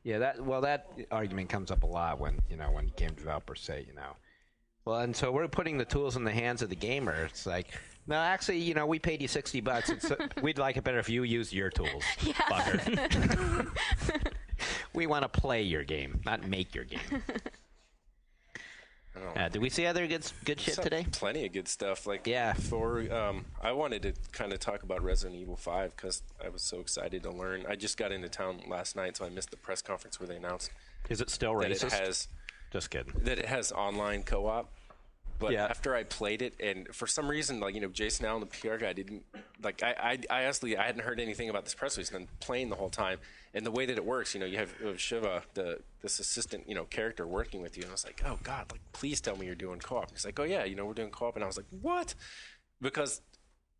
That argument comes up a lot when game developers say, well, and so we're putting the tools in the hands of the gamer. It's like, no, actually, we paid you $60. We'd like it better if you used your tools, fucker. We want to play your game, not make your game. Did we see other good shit today? Plenty of good stuff. Like, yeah. I wanted to kind of talk about Resident Evil 5 because I was so excited to learn. I just got into town last night, so I missed the press conference where they announced. Is it still racist? Just kidding. That it has online co-op. But yeah. After I played it, and for some reason, Jason Allen, the PR guy, didn't I honestly, I hadn't heard anything about this press release, and I'm playing the whole time. And the way that it works, you have Shiva, this assistant, character working with you, and I was like, oh God, please tell me you're doing co-op. He's like, oh yeah, we're doing co-op, and I was like, what? Because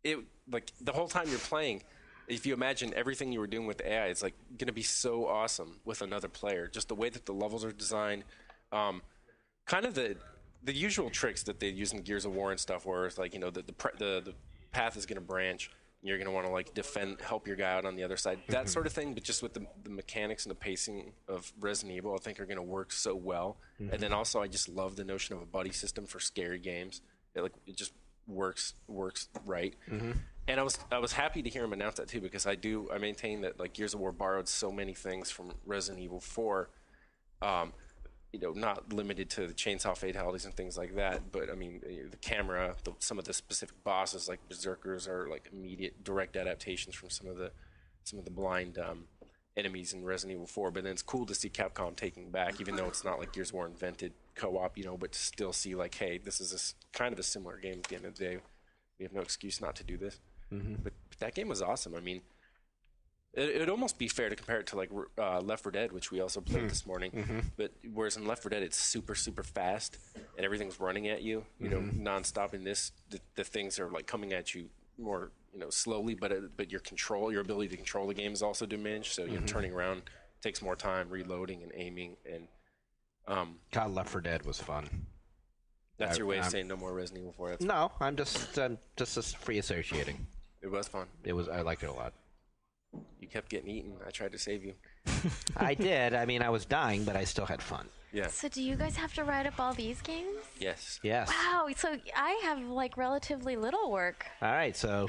it the whole time you're playing, if you imagine everything you were doing with the AI, it's going to be so awesome with another player. Just the way that the levels are designed, kind of the usual tricks that they use in Gears of War and stuff, where it's like, the path is going to branch. You're going to want to defend, help your guy out on the other side, that sort of thing. But just with the mechanics and the pacing of Resident Evil, I think are going to work so well. And then also, I just love the notion of a buddy system for scary games. it just works right. And I was happy to hear him announce that too, because I maintain that like Gears of War borrowed so many things from Resident Evil 4, not limited to the chainsaw fatalities and things like that, but I mean the camera, some of the specific bosses like Berserkers are like immediate direct adaptations from some of the blind enemies in Resident Evil 4. But then it's cool to see Capcom taking back, even though it's not like Gears of War invented co-op, but to still see like, hey, this is kind of a similar game. At the end of the day, we have no excuse not to do this. But that game was awesome. I mean, it would almost be fair to compare it to like Left 4 Dead, which we also played this morning. But whereas in Left 4 Dead it's super fast and everything's running at you, nonstop. In this, the things are like coming at you more slowly, but your ability to control the game is also diminished. So turning around takes more time, reloading and aiming. And God, Left 4 Dead was fun. That's your way of saying no more Resident Evil 4. No, I'm just free associating. It was fun. I liked it a lot. You kept getting eaten. I tried to save you. I did. I mean, I was dying, but I still had fun. Yeah. So do you guys have to write up all these games? Yes. Wow. So I have like relatively little work. All right. So,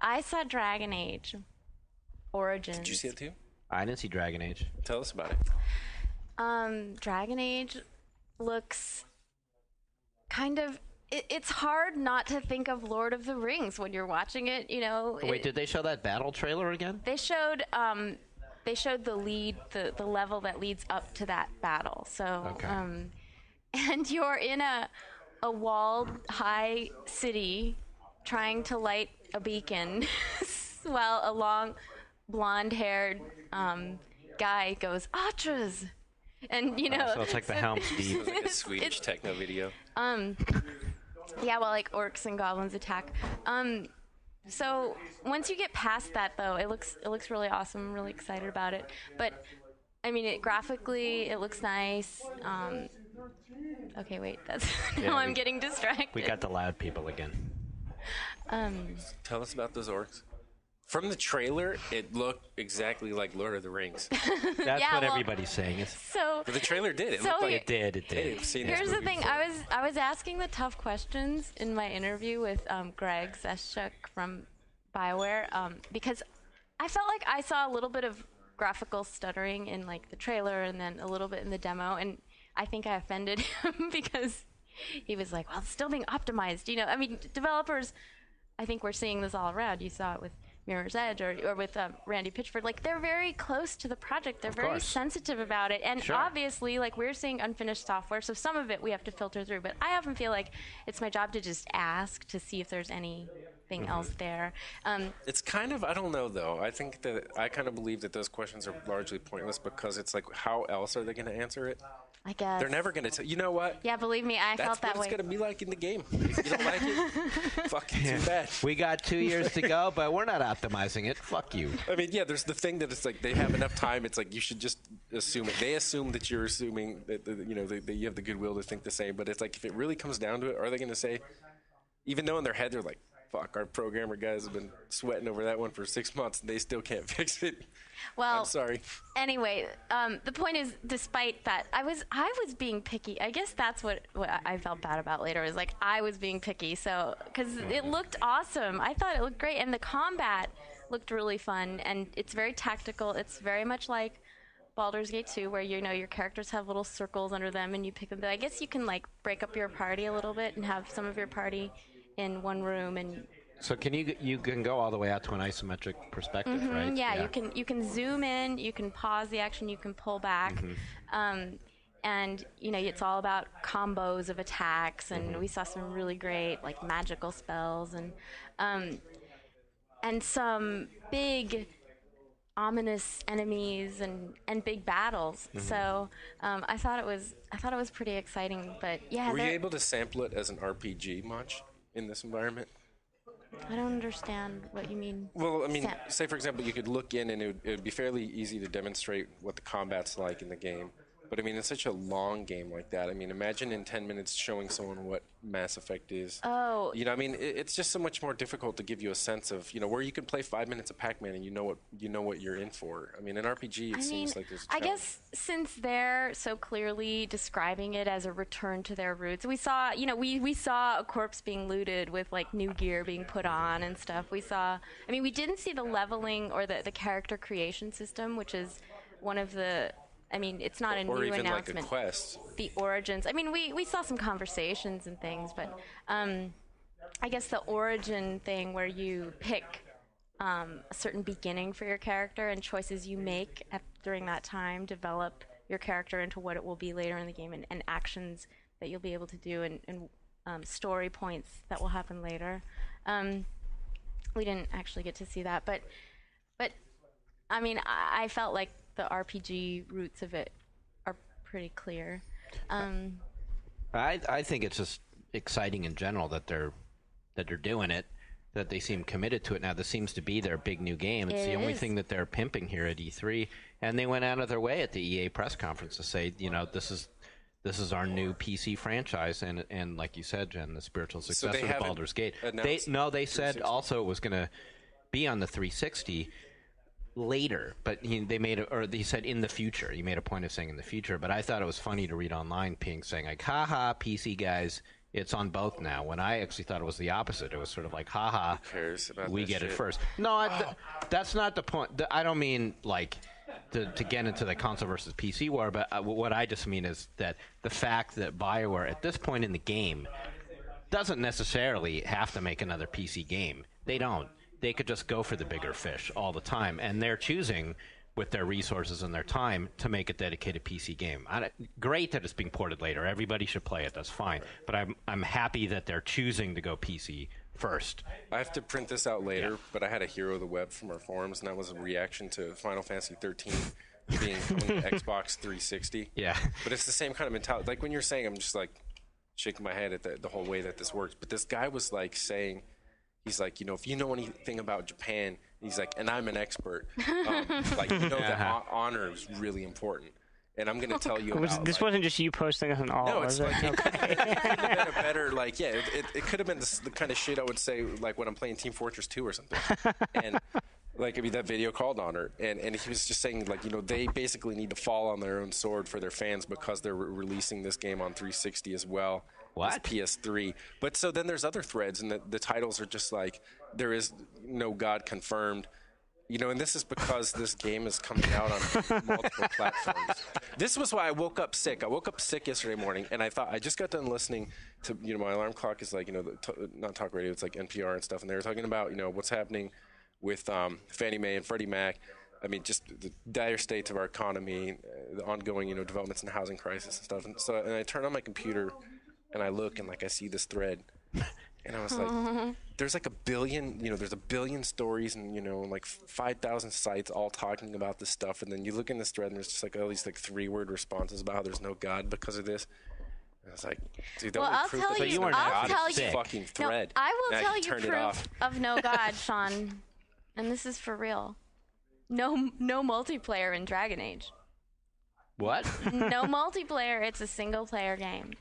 I saw Dragon Age Origins. Did you see it too? I didn't see Dragon Age. Tell us about it. Dragon Age looks kind of... It's hard not to think of Lord of the Rings when you're watching it, Wait, did they show that battle trailer again? They showed the level that leads up to that battle. So, okay. And you're in a walled high city trying to light a beacon while a long blonde-haired guy goes, "Atras!" And so it's like the Helm's Deep. It was like a Swedish techno video. Yeah, well, like orcs and goblins attack. So once you get past that, though, it looks really awesome. I'm really excited about it. But I mean, graphically, it looks nice. Okay, wait, that's now I'm getting distracted. We got the loud people again. Tell us about those orcs. From the trailer, it looked exactly like Lord of the Rings. That's what everybody's saying. But the trailer did. It looked like it did. It did. Here's the thing. I was asking the tough questions in my interview with Greg Zeschuk from BioWare because I felt like I saw a little bit of graphical stuttering in like the trailer and then a little bit in the demo, and I think I offended him because he was like, "Well, it's still being optimized." I mean, developers. I think we're seeing this all around. You saw it with Mirror's Edge or with Randy Pitchford. Like, they're very close to the project. They're very sensitive about it. And obviously, like, we're seeing unfinished software, so some of it we have to filter through. But I often feel like it's my job to just ask to see if there's anything else there. It's kind of, I don't know, though. I kind of believe that those questions are largely pointless because it's like, how else are they going to answer it? I guess. They're never going to tell. You know what? Yeah, believe me, I felt that way. That's what it's going to be like in the game. If you don't like it, fucking too bad. We got 2 years to go, but we're not optimizing it. Fuck you. I mean, yeah, there's the thing that it's like they have enough time. It's like you should just assume it. They assume that you're assuming that that you have the goodwill to think the same. But it's like if it really comes down to it, are they going to say, even though in their head they're like, fuck, our programmer guys have been sweating over that one for 6 months and they still can't fix it. Well, I'm sorry. Anyway, the point is, despite that, I was being picky. I guess that's what I felt bad about later. Is like I was being picky, so because it looked awesome. I thought it looked great, and the combat looked really fun, and it's very tactical. It's very much like Baldur's Gate 2, where your characters have little circles under them, and you pick them. But I guess you can like break up your party a little bit and have some of your party in one room and. So you can go all the way out to an isometric perspective, right? Yeah, you can zoom in, you can pause the action, you can pull back, and it's all about combos of attacks. And we saw some really great like magical spells and some big ominous enemies and big battles. So I thought it was pretty exciting. But yeah, were you able to sample it as an RPG much in this environment? I don't understand what you mean. Well, I mean, say, for example, you could look in and it would be fairly easy to demonstrate what the combat's like in the game. But I mean, it's such a long game like that. I mean, imagine in 10 minutes showing someone what Mass Effect is. Oh. You know, I mean, it's just so much more difficult to give you a sense of, you know, where you can play 5 minutes of Pac-Man and you know what you're in for. I mean, in RPG, it seems like there's a challenge. I guess since they're so clearly describing it as a return to their roots, we saw, you know, we saw a corpse being looted with like new gear being put on and stuff. We didn't see the leveling or the character creation system, which is one of the. I mean, it's not a new announcement. Or even like a quest. The origins. I mean, we saw some conversations and things, but I guess the origin thing where you pick a certain beginning for your character and choices you make during that time develop your character into what it will be later in the game and actions that you'll be able to do and story points that will happen later. We didn't actually get to see that, but I mean, I felt like the RPG roots of it are pretty clear. I think it's just exciting in general that they're doing it, that they seem committed to it. Now, this seems to be their big new game. It's the only thing that they're pimping here at E3, and they went out of their way at the EA press conference to say, you know, this is our new PC franchise, and like you said, Jen, the spiritual successor to Baldur's Gate. They said also it was going to be on the 360 later, but he said in the future. He made a point of saying in the future, but I thought it was funny to read online Ping saying like, haha, PC guys, it's on both now, when I actually thought it was the opposite. It was sort of like, haha, we get it first. No, that's not the point. I don't mean like to get into the console versus PC war, but what I just mean is that the fact that BioWare at this point in the game doesn't necessarily have to make another PC game. They don't. They could just go for the bigger fish all the time, and they're choosing with their resources and their time to make a dedicated PC game. Great that it's being ported later. Everybody should play it. That's fine. But I'm happy that they're choosing to go PC first. I have to print this out later, but I had a hero of the web from our forums, and that was a reaction to Final Fantasy 13 being on the Xbox 360. Yeah. But it's the same kind of mentality. Like when you're saying, I'm just like shaking my head at the whole way that this works. But this guy was like saying, he's like, you know, if you know anything about Japan, he's like, and I'm an expert, like, you know, that honor is really important. And I'm going to tell you about, this wasn't just you posting this on all, no, was it's it? like, it could have been a better, like, yeah, it could have been the kind of shit I would say, like, when I'm playing Team Fortress 2 or something. And, like, I mean, that video called Honor, and he was just saying, like, you know, they basically need to fall on their own sword for their fans because they're releasing this game on 360 as well. What? PS3. But so then there's other threads, and the titles are just like, there is no God confirmed. You know, and this is because this game is coming out on multiple platforms. This was why I woke up sick. I woke up sick yesterday morning, and I thought, I just got done listening to, you know, my alarm clock is like, you know, not talk radio, it's like NPR and stuff, and they were talking about, you know, what's happening with Fannie Mae and Freddie Mac. I mean, just the dire state of our economy, the ongoing, you know, developments in the housing crisis and stuff. And I turn on my computer, and I look, and like I see this thread, and I was like, there's like a billion, you know, there's a billion stories, and, you know, like 5,000 sites all talking about this stuff, and then you look in this thread, and there's just like all these like 3-word responses about how there's no God because of this. And I was like, dude, well, I'll tell you, fucking thread. No, I will tell you proof of no God, Shawn, and this is for real. No multiplayer in Dragon Age. What? No multiplayer. It's a single-player game.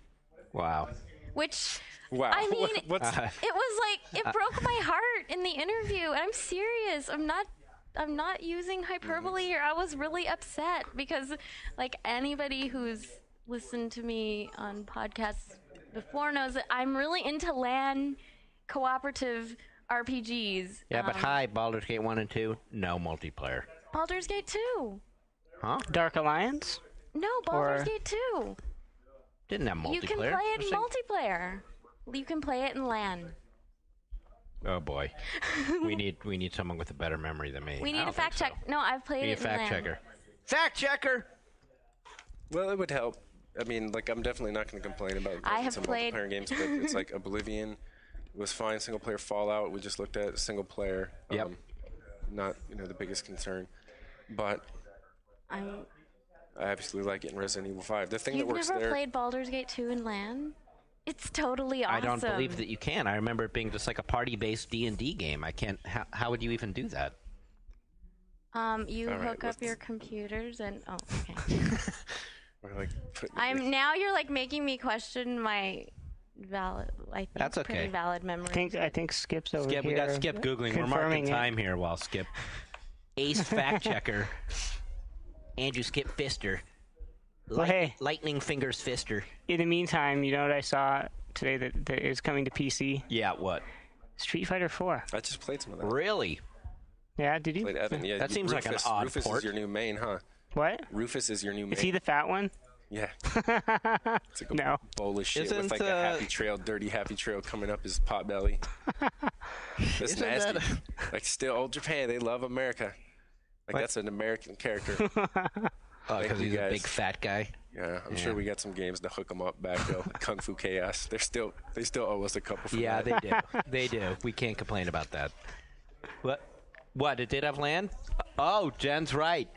Wow. Which, wow. I mean, it was like, it broke my heart in the interview. And I'm serious. I'm not using hyperbole here. I was really upset because, like, anybody who's listened to me on podcasts before knows that I'm really into LAN cooperative RPGs. Yeah, but hi, Baldur's Gate 1 and 2, no multiplayer. Baldur's Gate 2. Huh? Dark Alliance? No, Baldur's Gate 2. Didn't have multiplayer. You can play it in multiplayer. You can play it in LAN. Oh boy, we need someone with a better memory than me. We need a fact check. No, I've played it in LAN. Fact checker. Fact checker. Well, it would help. I mean, like, I'm definitely not going to complain about some multiplayer games, but it's like Oblivion was fine. Single player Fallout, we just looked at single player. Yep. Not, you know, the biggest concern, but I obviously like it in Resident Evil 5. The thing that works there. You've never played Baldur's Gate 2 in LAN? It's totally awesome. I don't believe that you can. I remember it being just like a party-based D&D game. I can't. How would you even do that? You hook up your computers and okay. We're like now you're like making me question my That's okay. pretty valid memory. I think Skip's over here. We got Skip Googling. We're marking time here while Skip. Ace fact checker. Andrew Skip Fister. Hey. Lightning Fingers Fister. In the meantime, you know what I saw today that is coming to PC? Yeah, what? Street Fighter 4. I just played some of that. Really? Yeah, did you? Played Evan. Yeah, That seems like an odd Rufus port. is your new main, huh? What? Rufus is your new main. Is he the fat one? Yeah. It's like a bowl of shit with like a happy trail, dirty happy trail coming up his pot belly. That's nasty. Like still old Japan, they love America. Like that's an American character. Because he's a big fat guy. Yeah, I'm sure we got some games to hook them up back though. Kung Fu Chaos. They still owe us a couple. For Yeah, that. they do. They do. We can't complain about that. What? It did have land? Oh, Jen's right.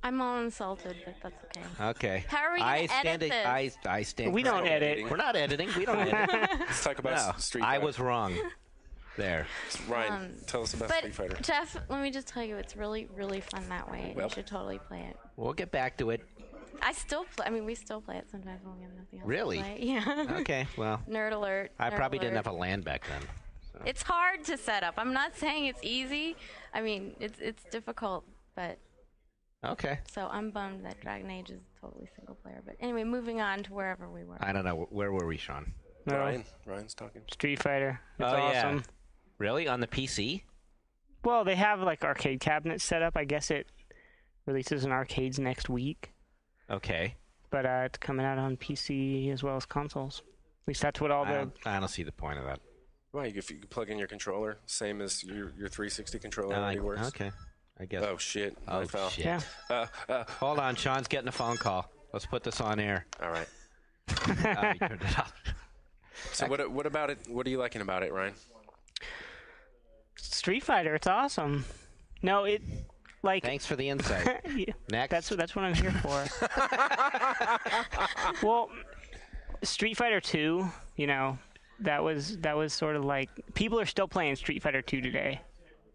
I'm all insulted, but that's okay. Okay. How are we going to edit this? I stand. We don't edit. We're not editing. We don't edit. Let's talk about Street Fighter. I was wrong. There. Ryan, tell us about Street Fighter. Jeff, let me just tell you, it's really, really fun that way. Well, you should totally play it. We'll get back to it. I still play. I mean, we still play it sometimes when we have nothing else Really? to play. Yeah. Okay, well. Nerd alert. I nerd probably alert. didn't have a land back then. So. It's hard to set up. I'm not saying it's easy. I mean, it's difficult, but... Okay. So I'm bummed that Dragon Age is totally single player. But anyway, moving on to wherever we were. I don't know. Where were we, Shawn? No. Ryan's talking. Street Fighter. It's awesome. Yeah. Really? On the PC? Well, they have like arcade cabinets set up. I guess it releases in arcades next week. Okay. But it's coming out on PC as well as consoles. At least that's what all the... I don't see the point of that. Well, if you plug in your controller, same as your 360 controller already works. Okay. I guess. Oh, shit. Oh, fell. shit. Yeah. Hold on. Shawn's getting a phone call. Let's put this on air. All right. He turned it off. So what about it? What are you liking about it, Ryan? Street Fighter, it's awesome. No, it... Like, thanks for the insight. Yeah, Next. That's what I'm here for. Well, Street Fighter 2, you know, that was sort of like... People are still playing Street Fighter 2 today.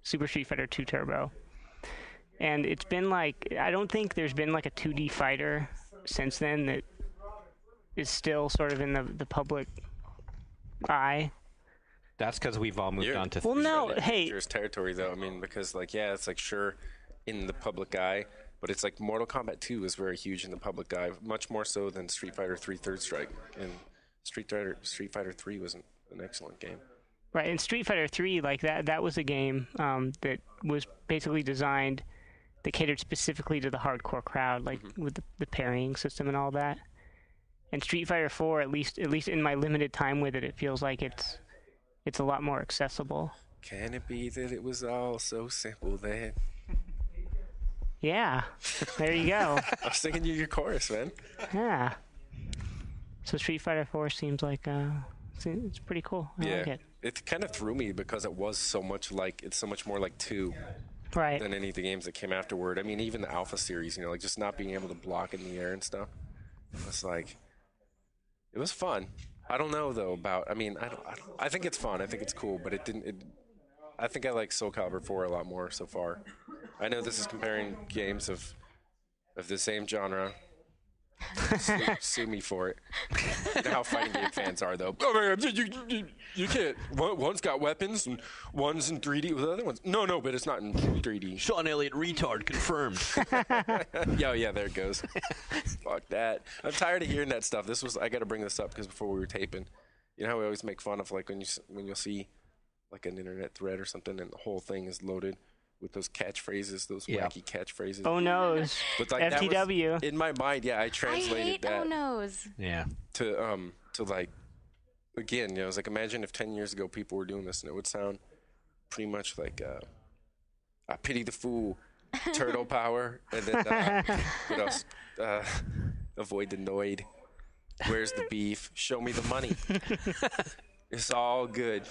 Super Street Fighter 2 Turbo. And it's been like... I don't think there's been like a 2D fighter since then that is still sort of in the public eye. That's because we've all moved on to... Well, no, hey... Dangerous territory, though. I mean, because, like, yeah, it's like, sure... in the public eye, but it's like Mortal Kombat 2 is very huge in the public eye, much more so than Street Fighter 3 Third Strike. And Street Fighter 3 was an excellent game. Right, and Street Fighter 3, like that was a game that was basically designed that catered specifically to the hardcore crowd, like with the parrying system and all that. And Street Fighter 4, at least in my limited time with it, it feels like it's a lot more accessible. Can it be that it was all so simple then? Yeah, there you go. I was singing you your chorus, man. Yeah. So Street Fighter 4 seems like it's pretty cool. I like it. It kind of threw me because it was so much more like 2 right. than any of the games that came afterward. I mean, even the Alpha series, you know, like just not being able to block in the air and stuff. It's like, it was fun. I don't know though about. I mean, I think it's fun. I think it's cool, but I think I like Soul Calibur 4 a lot more so far. I know this is comparing games of the same genre. Sue me for it. You know how fighting game fans are, though. Oh, man, you can't. One's got weapons, and one's in 3D. The other one's... No, but it's not in 3D. Shawn Elliott retard confirmed. Yeah, there it goes. Fuck that. I'm tired of hearing that stuff. I got to bring this up because before we were taping, you know how we always make fun of, like, when you'll see, like, an internet thread or something, and the whole thing is loaded with those catchphrases, those wacky catchphrases. Oh no's. But like FTW. That was, in my mind, yeah, I translated I hate that. Oh no's. Yeah. To like, again, you know, it's like imagine if 10 years ago people were doing this and it would sound pretty much like, I pity the fool, turtle power, and then what else? Avoid the Noid. Where's the beef? Show me the money. It's all good.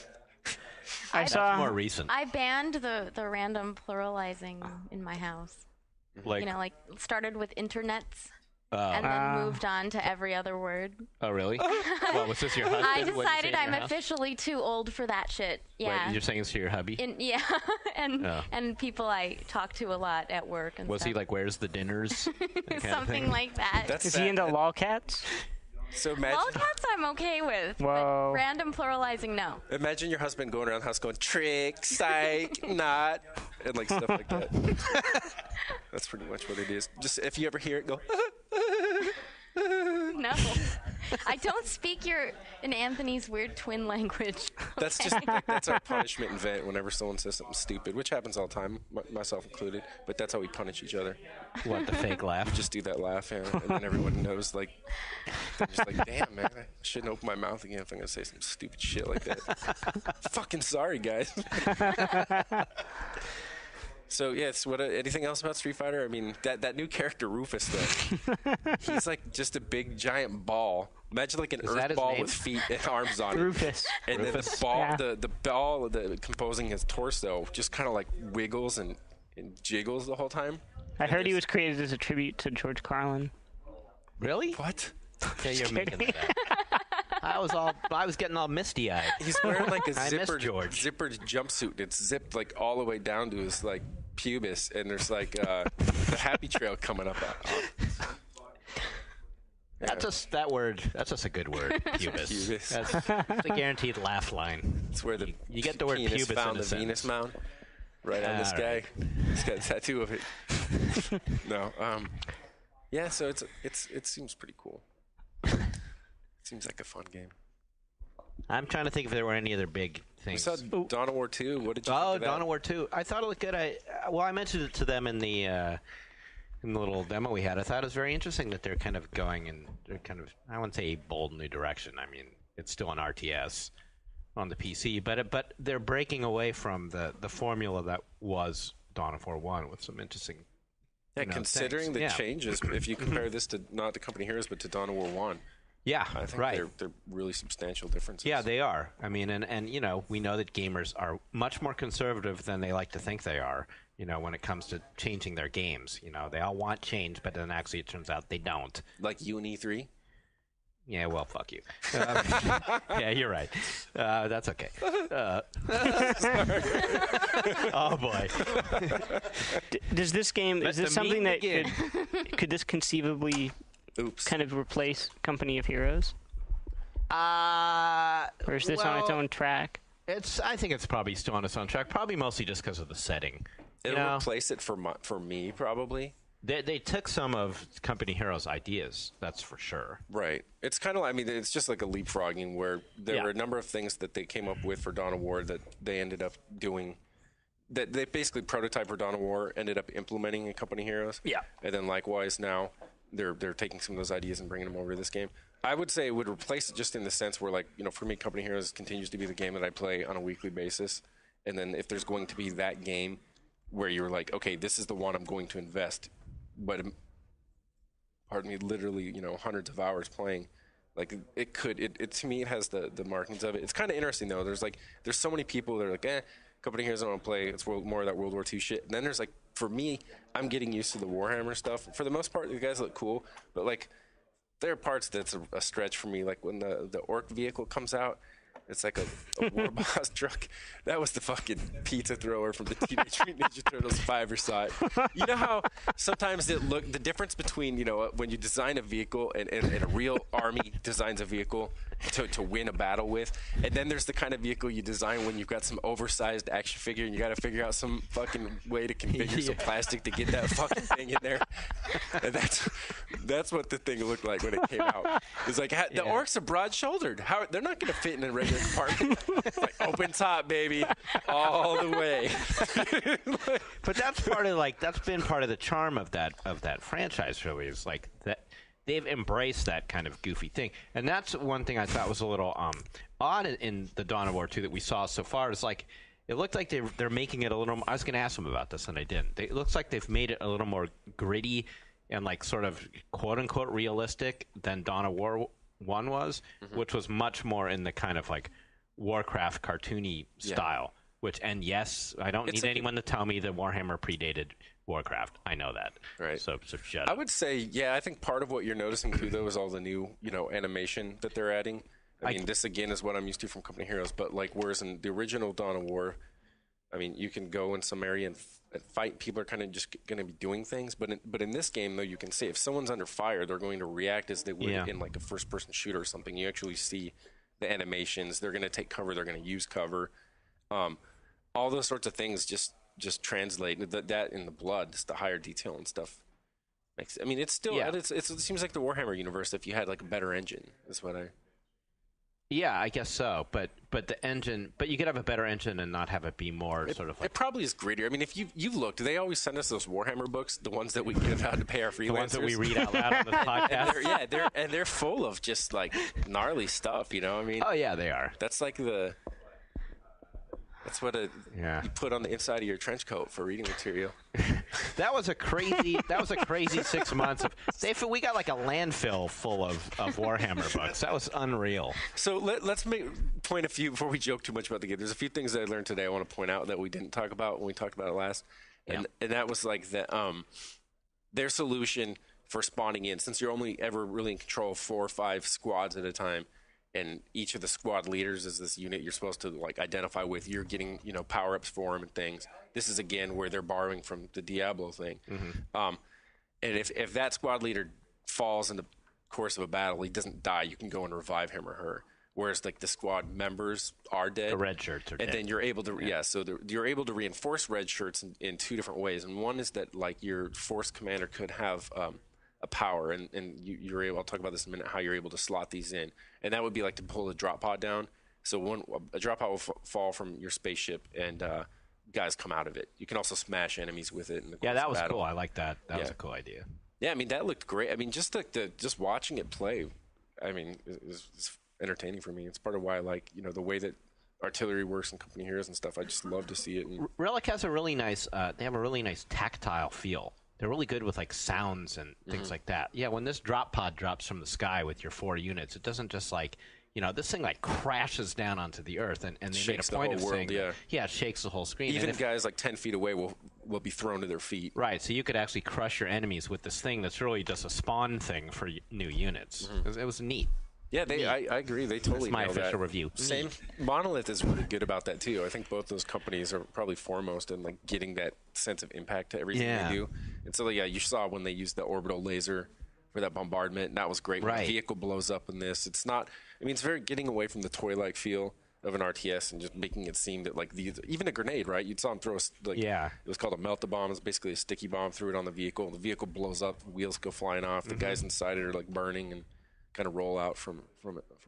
I saw more recent. I banned the random pluralizing in my house. Like, you know, like started with internets. and then moved on to every other word. Oh, really? Well, was this your husband? I decided I'm officially too old for that shit. Yeah. Wait, you're saying this to your hubby? Yeah, and people I talk to a lot at work. And was stuff. he like, where's the dinners? Something like that. Is he into lolcats? So imagine Lolcats I'm okay with, Whoa. but random pluralizing, no. Imagine your husband going around the house going, trick, psych, not, and like stuff like that. That's pretty much what it is. Just if you ever hear it, go, No. I don't speak in Anthony's weird twin language. That's just that's our punishment in vent whenever someone says something stupid, which happens all the time, myself included. But that's how we punish each other. What, the fake laugh? Just do that laugh, and then everyone knows. Like, just like, damn, man, I shouldn't open my mouth again if I'm gonna say some stupid shit like that. Fucking sorry, guys. So yes, anything else about Street Fighter? I mean, that new character Rufus, though, he's like just a big giant ball. Imagine like an earth ball with feet and arms on it. Rufus. And then the ball composing his torso just kind of like wiggles and jiggles the whole time. I heard he was created as a tribute to George Carlin. Really? What? Yeah, you're making that. I was getting all misty-eyed. He's wearing like a zippered George. jumpsuit. It's zipped like all the way down to his like pubis, and there's like the happy trail coming up. That's just a good word, pubis. That's a guaranteed laugh line. It's where you get the word penis pubis found in the Venus mound. Right on this guy. Right. He's got a tattoo of it. No. Yeah. So it seems pretty cool. Seems like a fun game. I'm trying to think if there were any other big things. We saw Dawn of War 2. What did you think of that? Dawn of War 2. I thought it looked good. I mentioned it to them in the little demo we had. I thought it was very interesting that they're kind of going in, I wouldn't say a bold new direction. I mean, it's still an RTS on the PC, but they're breaking away from the formula that was Dawn of War 1 with some interesting considering the changes, if you compare this to not the Company Heroes, but to Dawn of War 1. Yeah, I think they're really substantial differences. Yeah, they are. I mean, and we know that gamers are much more conservative than they like to think they are, when it comes to changing their games. They all want change, but then actually it turns out they don't. Like you and E3? Yeah, well, fuck you. Yeah, you're right. That's okay. Oh, boy. Does this game, is this something that could this conceivably kind of replace Company of Heroes? Or is this on its own track? I think it's probably still on its own track, probably mostly just because of the setting. It'll replace it for me, probably. They took some of Company Heroes' ideas, that's for sure. Right. It's kind of, it's just like a leapfrogging where there were a number of things that they came up with for Dawn of War that they ended up doing, that they basically prototyped for Dawn of War, ended up implementing in Company Heroes. Yeah. And then likewise now, they're taking some of those ideas and bringing them over to this game. I would say it would replace it just in the sense where, for me, Company Heroes continues to be the game that I play on a weekly basis. And then if there's going to be that game where you're like, okay, this is the one I'm going to invest, but pardon me, literally, hundreds of hours playing, it to me, it has the markings of it. It's kind of interesting though. There's so many people that are like, Company Heroes I don't want to play. It's more of that World War II shit. And then there's for me, I'm getting used to the Warhammer stuff. For the most part, the guys look cool, but there are parts that's a stretch for me. Like when the orc vehicle comes out, it's like a war boss truck. That was the fucking pizza thrower from the Teenage Mutant Ninja Turtles 5 or saw it. You know how sometimes the difference between, when you design a vehicle and a real army designs a vehicle to win a battle with, and then there's the kind of vehicle you design when you've got some oversized action figure and you got to figure out some fucking way to configure some plastic to get that fucking thing in there. And that's what the thing looked like when it came out. It's like the orcs are broad-shouldered. They're not going to fit in a regular compartment. Open top, baby, all the way. But that's been part of the charm of that franchise. Really, is that they've embraced that kind of goofy thing, and that's one thing I thought was a little odd in the Dawn of War 2 that we saw so far. Is it looked like they're making it a little. I was going to ask them about this, and I didn't. It looks like they've made it a little more gritty and sort of quote unquote realistic than Dawn of War 1 was, which was much more in the kind of Warcraft cartoony style. Which, and yes, I don't need anyone to tell me that Warhammer predated Warcraft. I know that. Right. So shut up. I would say, yeah, I think part of what you're noticing, too, though, is all the new, animation that they're adding. I mean, this, again, is what I'm used to from Company Heroes, but, like, whereas in the original Dawn of War, I mean, you can go in some area and fight. People are kind of just going to be doing things. But in this game, though, you can see if someone's under fire, they're going to react as they would in, like, a first-person shooter or something. You actually see the animations. They're going to take cover. They're going to use cover. All those sorts of things just translate. That in the blood, just the higher detail and stuff. I mean, it's still... Yeah. It seems like the Warhammer universe if you had, like, a better engine is what I... Yeah, I guess so. But the engine, but you could have a better engine and not have it be more sort of like... It probably is grittier. I mean, if you've looked, they always send us those Warhammer books, the ones that we give out to pay our freelancers. The ones that we read out loud on this podcast. they're full of just, like, gnarly stuff, you know? I mean... Oh, yeah, they are. That's like That's what you put on the inside of your trench coat for reading material. That was a crazy 6 months of. We got like a landfill full of Warhammer books. That was unreal. So let's point a few before we joke too much about the game. There's a few things that I learned today I want to point out that we didn't talk about when we talked about it last, and that was like their solution for spawning in, since you're only ever really in control of 4 or 5 squads at a time. And each of the squad leaders is this unit you're supposed to like identify with. You're getting power-ups for them and things. This is again where they're borrowing from the Diablo thing. Mm-hmm. And if that squad leader falls in the course of a battle, he doesn't die. You can go and revive him or her. Whereas like the squad members are dead. The red shirts are dead. And then you're able to you're able to reinforce red shirts in 2 different ways. And one is that like your force commander could have a power, and you're able. I'll talk about this in a minute. How you're able to slot these in, and that would be like to pull a drop pod down. So a drop pod will fall from your spaceship, and guys come out of it. You can also smash enemies with it. That was cool. I like that. That was a cool idea. Yeah, I mean that looked great. I mean just just watching it play, I mean it's entertaining for me. It's part of why I like the way that artillery works in Company Heroes and stuff. I just love to see it. Relic has a really nice. They have a really nice tactile feel. They're really good with like sounds and things like that. Yeah, when this drop pod drops from the sky with your 4 units, it doesn't just like this thing like crashes down onto the earth and they made a point of saying it shakes the whole screen. Even guys like 10 feet away will be thrown to their feet. Right, so you could actually crush your enemies with this thing that's really just a spawn thing for new units. It was neat. Yeah, I agree. They totally nailed that. That's my official that. review. Same. Monolith is really good about that too. I think both those companies are probably foremost in like getting that sense of impact to everything they do. And so you saw when they used the orbital laser for that bombardment, and that was great. When the vehicle blows up in this, it's not. I mean, it's very getting away from the toy-like feel of an RTS and just making it seem that like even a grenade, right? You'd saw them throw it was called a melt-a-bomb. It's basically a sticky bomb. Threw it on the vehicle. The vehicle blows up. Wheels go flying off. The guys inside it are like burning and kind of roll out from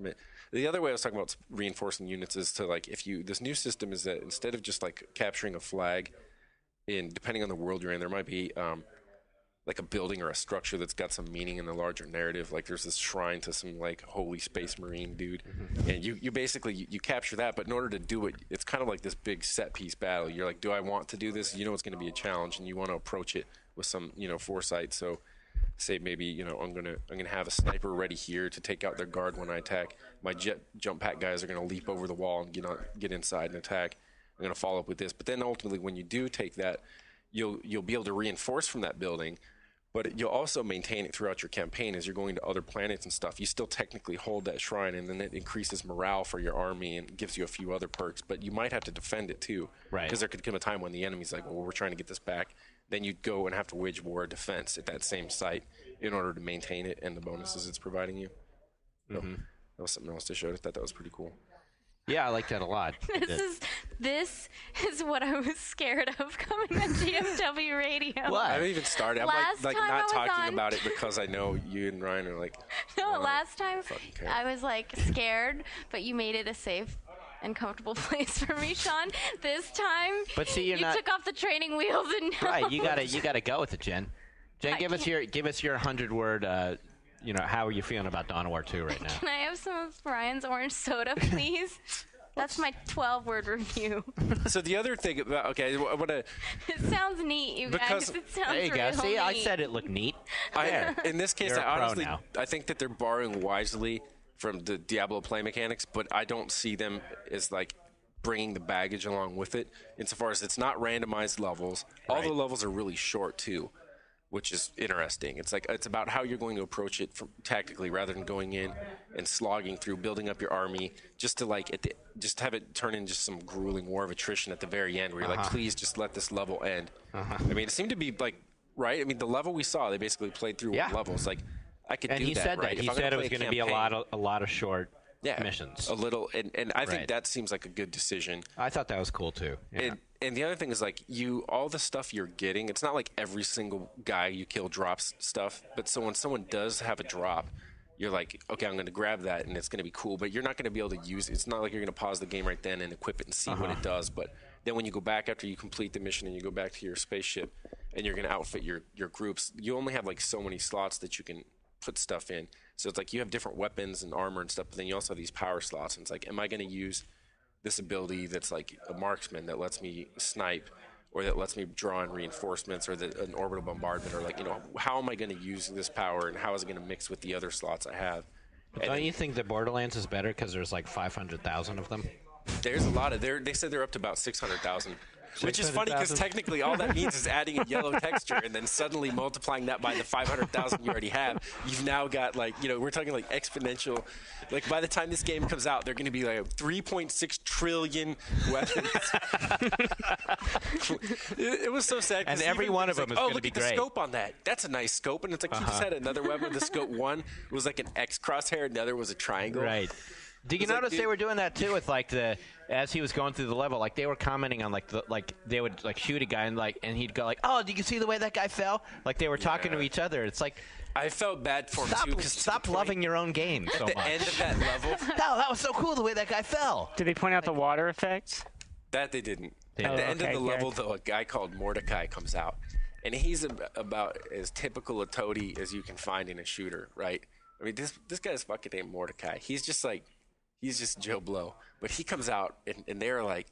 it. The other way I was talking about reinforcing units is to like this new system is that instead of just like capturing a flag, depending on the world you're in, there might be like a building or a structure that's got some meaning in the larger narrative. Like there's this shrine to some like holy space marine dude, and you basically you capture that. But in order to do it, it's kind of like this big set piece battle. You're like, do I want to do this? It's going to be a challenge, and you want to approach it with some foresight. So say maybe I'm gonna have a sniper ready here to take out their guard when I attack. My jump pack guys are gonna leap over the wall and get inside and attack. I'm gonna follow up with this, but then ultimately when you do take that, you'll be able to reinforce from that building, but you'll also maintain it throughout your campaign as you're going to other planets and stuff. You still technically hold that shrine, and then it increases morale for your army and gives you a few other perks. But you might have to defend it too, right? Because there could come a time when the enemy's like, well, we're trying to get this back. Then you'd go and have to wage war defense at that same site in order to maintain it and the bonuses it's providing you. So that was something else to show. I thought that was pretty cool. Yeah, I like that a lot. This is what I was scared of coming on GFW Radio. What? I haven't even started. I'm like not talking about it because I know you and Ryan are like. No, last time I was like scared, but you made it a safe and comfortable place for me, Shawn. This time, but see, you took off the training wheels and right. You gotta go with it, Jen. Jen, give us your 100-word. How are you feeling about Dawn of War 2 right now? Can I have some of Ryan's orange soda, please? That's my 12-word review. So the other thing about I want to. It sounds neat, you guys. It sounds there you go. See, I said it looked neat. In this case, I think that they're borrowing wisely from the Diablo play mechanics, but I don't see them as like bringing the baggage along with it. Insofar as it's not randomized levels, all the levels are really short too, which is interesting. It's about how you're going to approach it tactically rather than going in and slogging through, building up your army, just to just have it turn into just some grueling war of attrition at the very end, where you're like, please just let this level end. I mean, it seemed to be right. I mean, the level we saw, they basically played through levels. Like, I could do that. And he said right? that. He said it was going to be a lot of short missions. A little, and I think that seems like a good decision. I thought that was cool too. Yeah. And the other thing is, like, all the stuff you're getting, it's not like every single guy you kill drops stuff, but so when someone does have a drop, you're like, okay, I'm going to grab that, and it's going to be cool, but you're not going to be able to use it. It's not like you're going to pause the game right then and equip it and see what it does, but then when you go back after you complete the mission and you go back to your spaceship and you're going to outfit your groups, you only have, like, so many slots that you can put stuff in. So it's like you have different weapons and armor and stuff, but then you also have these power slots, and it's like, am I going to use this ability that's like a marksman that lets me snipe, or that lets me draw in reinforcements, or an orbital bombardment, or how am I going to use this power, and how is it going to mix with the other slots I have? But don't you think that Borderlands is better because there's like 500,000 of them? There's a lot of they said they're up to about 600,000. Which is funny because technically all that means is adding a yellow texture and then suddenly multiplying that by the 500,000 you already have. You've now got we're talking like exponential. Like by the time this game comes out, they're going to be like 3.6 trillion weapons. it was so sad. And every one of them is going to be great. Oh, look at the scope on that. That's a nice scope. And it's like you just had another weapon. The scope one was like an X crosshair. Another was a triangle. Right. Did you notice they were doing that too with as he was going through the level, like they were commenting on they would like shoot a guy and he'd go like, oh, did you see the way that guy fell? Like they were talking to each other. It's like I felt bad for him too. Stop loving your own game so much. At the end of that level, no, that was so cool the way that guy fell. Did they point out the water effects? That they didn't. At the end of the level, though, a guy called Mordecai comes out, and he's about as typical a toady as you can find in a shooter, right? I mean, this guy's fucking named Mordecai. He's just Joe Blow. But he comes out, and they're like,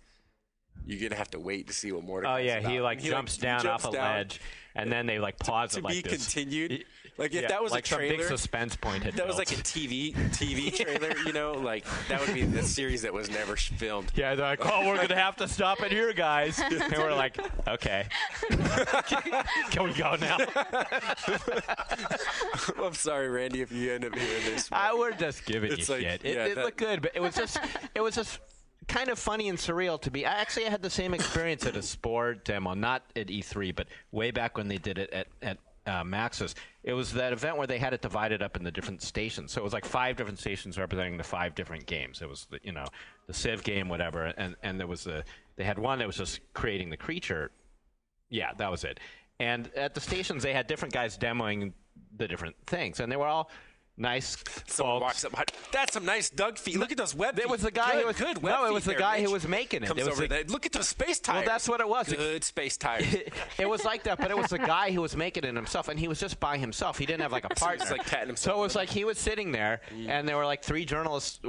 you're going to have to wait to see what Mordecai's about. He jumps down off a ledge, and then they pause it like this. To be continued. Like, if that was a trailer. Some big suspense point had that was like a TV trailer, like, that would be the series that was never filmed. Yeah, they're like, oh, we're going to have to stop it here, guys. And we're like, okay. Can we go now? I'm sorry, Randy, if you end up hearing this. We're just giving you shit. It looked good, but it was just kind of funny and surreal to me. I had the same experience at a sport demo, not at E3, but way back when they did it at Maxis. It was that event where they had it divided up into different stations. So it was like 5 different stations representing the 5 different games. It was the Civ game, whatever, and there was they had one that was just creating the creature. Yeah, that was it. And at the stations, they had different guys demoing the different things, and they were all nice. Someone walks up. That's some nice dug feet. Look at those web feet. It was the guy who was good. No, it was the guy who was making it. Comes over there. Look at those space tires. Well, that's what it was. Good space tires. It was like that, but it was the guy who was making it himself, and he was just by himself. He didn't have like a partner. So, like patting himself. So it was like he was sitting there, and there were like 3 journalists,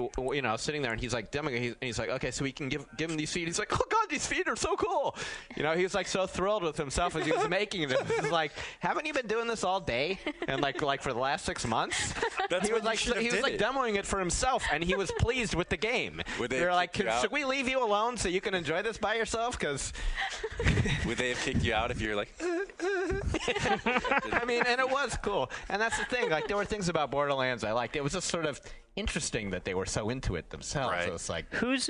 sitting there, and he's like demoing. He's like, okay, so we can give him these feet. He's like, oh god, these feet are so cool. He was like so thrilled with himself as he was making them. He's like, haven't you been doing this all day and like for the last 6 months? He was like demoing it for himself, and he was pleased with the game. They're like, should we leave you alone so you can enjoy this by yourself? Because would they have kicked you out if you were like? I mean, and it was cool, and that's the thing. Like, there were things about Borderlands I liked. It was just sort of interesting that they were so into it themselves. Right. So it's like, is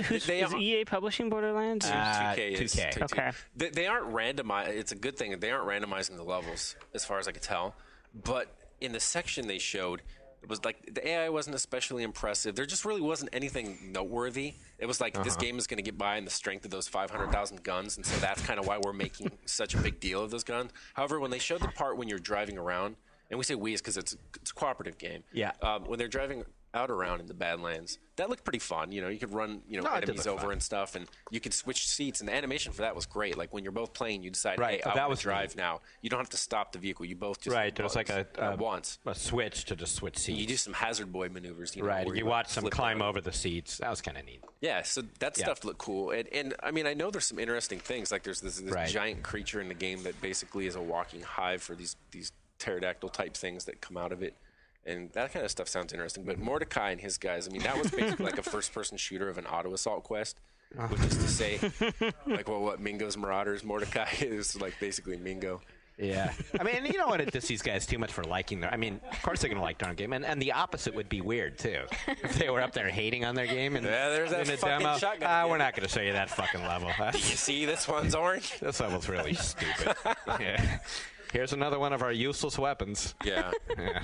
EA publishing Borderlands? 2K is. 2K. Okay. They aren't randomized. It's a good thing that they aren't randomizing the levels, as far as I could tell. But in the section they showed, it was like the AI wasn't especially impressive. There just really wasn't anything noteworthy. It was like this game is going to get by in the strength of those 500,000 guns, and so that's kind of why we're making such a big deal of those guns. However, when they showed the part when you're driving around, and we say we is because it's a cooperative game. Yeah. When they're driving out around in the Badlands, that looked pretty fun. You could run enemies over fun. And stuff, and you could switch seats, and the animation for that was great. Like when you're both playing, you decide, hey, I want to drive now. You don't have to stop the vehicle. You both just there's like a switch to just switch seats. You do some hazard boy maneuvers. You watch them climb over the seats. That was kind of neat. Yeah, so that stuff looked cool. And I mean, I know there's some interesting things. Like there's this giant creature in the game that basically is a walking hive for these pterodactyl type things that come out of it. And that kind of stuff sounds interesting. But Mordecai and his guys, I mean, that was basically like a first-person shooter of an auto-assault quest. which is to say, like, well, what Mingo's Marauders Mordecai is like basically Mingo. Yeah. I mean, you don't want to diss these guys too much for liking their... I mean, of course they're going to like their own game. And the opposite would be weird, too. If they were up there hating on their game and there's that in a fucking demo. shotgun. We're not going to show you that fucking level. You see, this one's orange? This level's really stupid. Yeah. Here's another one of our useless weapons. Yeah.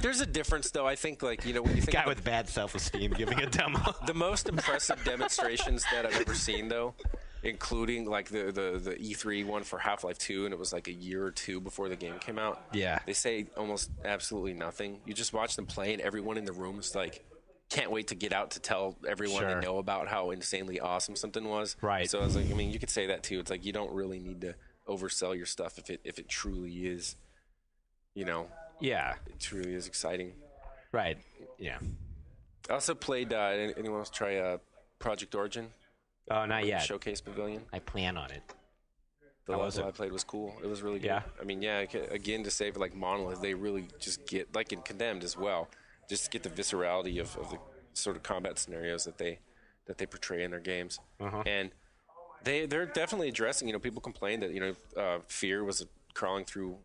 There's a difference, though. I think, like, you know, when you think guy with bad self-esteem giving a demo. The most impressive demonstrations that I've ever seen, though, including like the E3 one for Half-Life 2, and it was like a year or two before the game came out. Yeah. They say almost absolutely nothing. You just watch them play, and everyone in the room is like, can't wait to get out to tell everyone they know about how insanely awesome something was. Right. So I was like, I mean, you could say that too. It's like you don't really need to oversell your stuff if it truly is, you know. Yeah. It truly is exciting. Right. Yeah. I also played. Anyone else try Project Origin? Oh, not yet. Showcase Pavilion. I plan on it. The level I played was cool. It was really good. Yeah. I mean, again, to say for like Monolith, they really just get, like in Condemned as well, just get the viscerality of the sort of combat scenarios that they portray in their games. And they're definitely addressing, you know, people complained that, you know, fear was crawling through,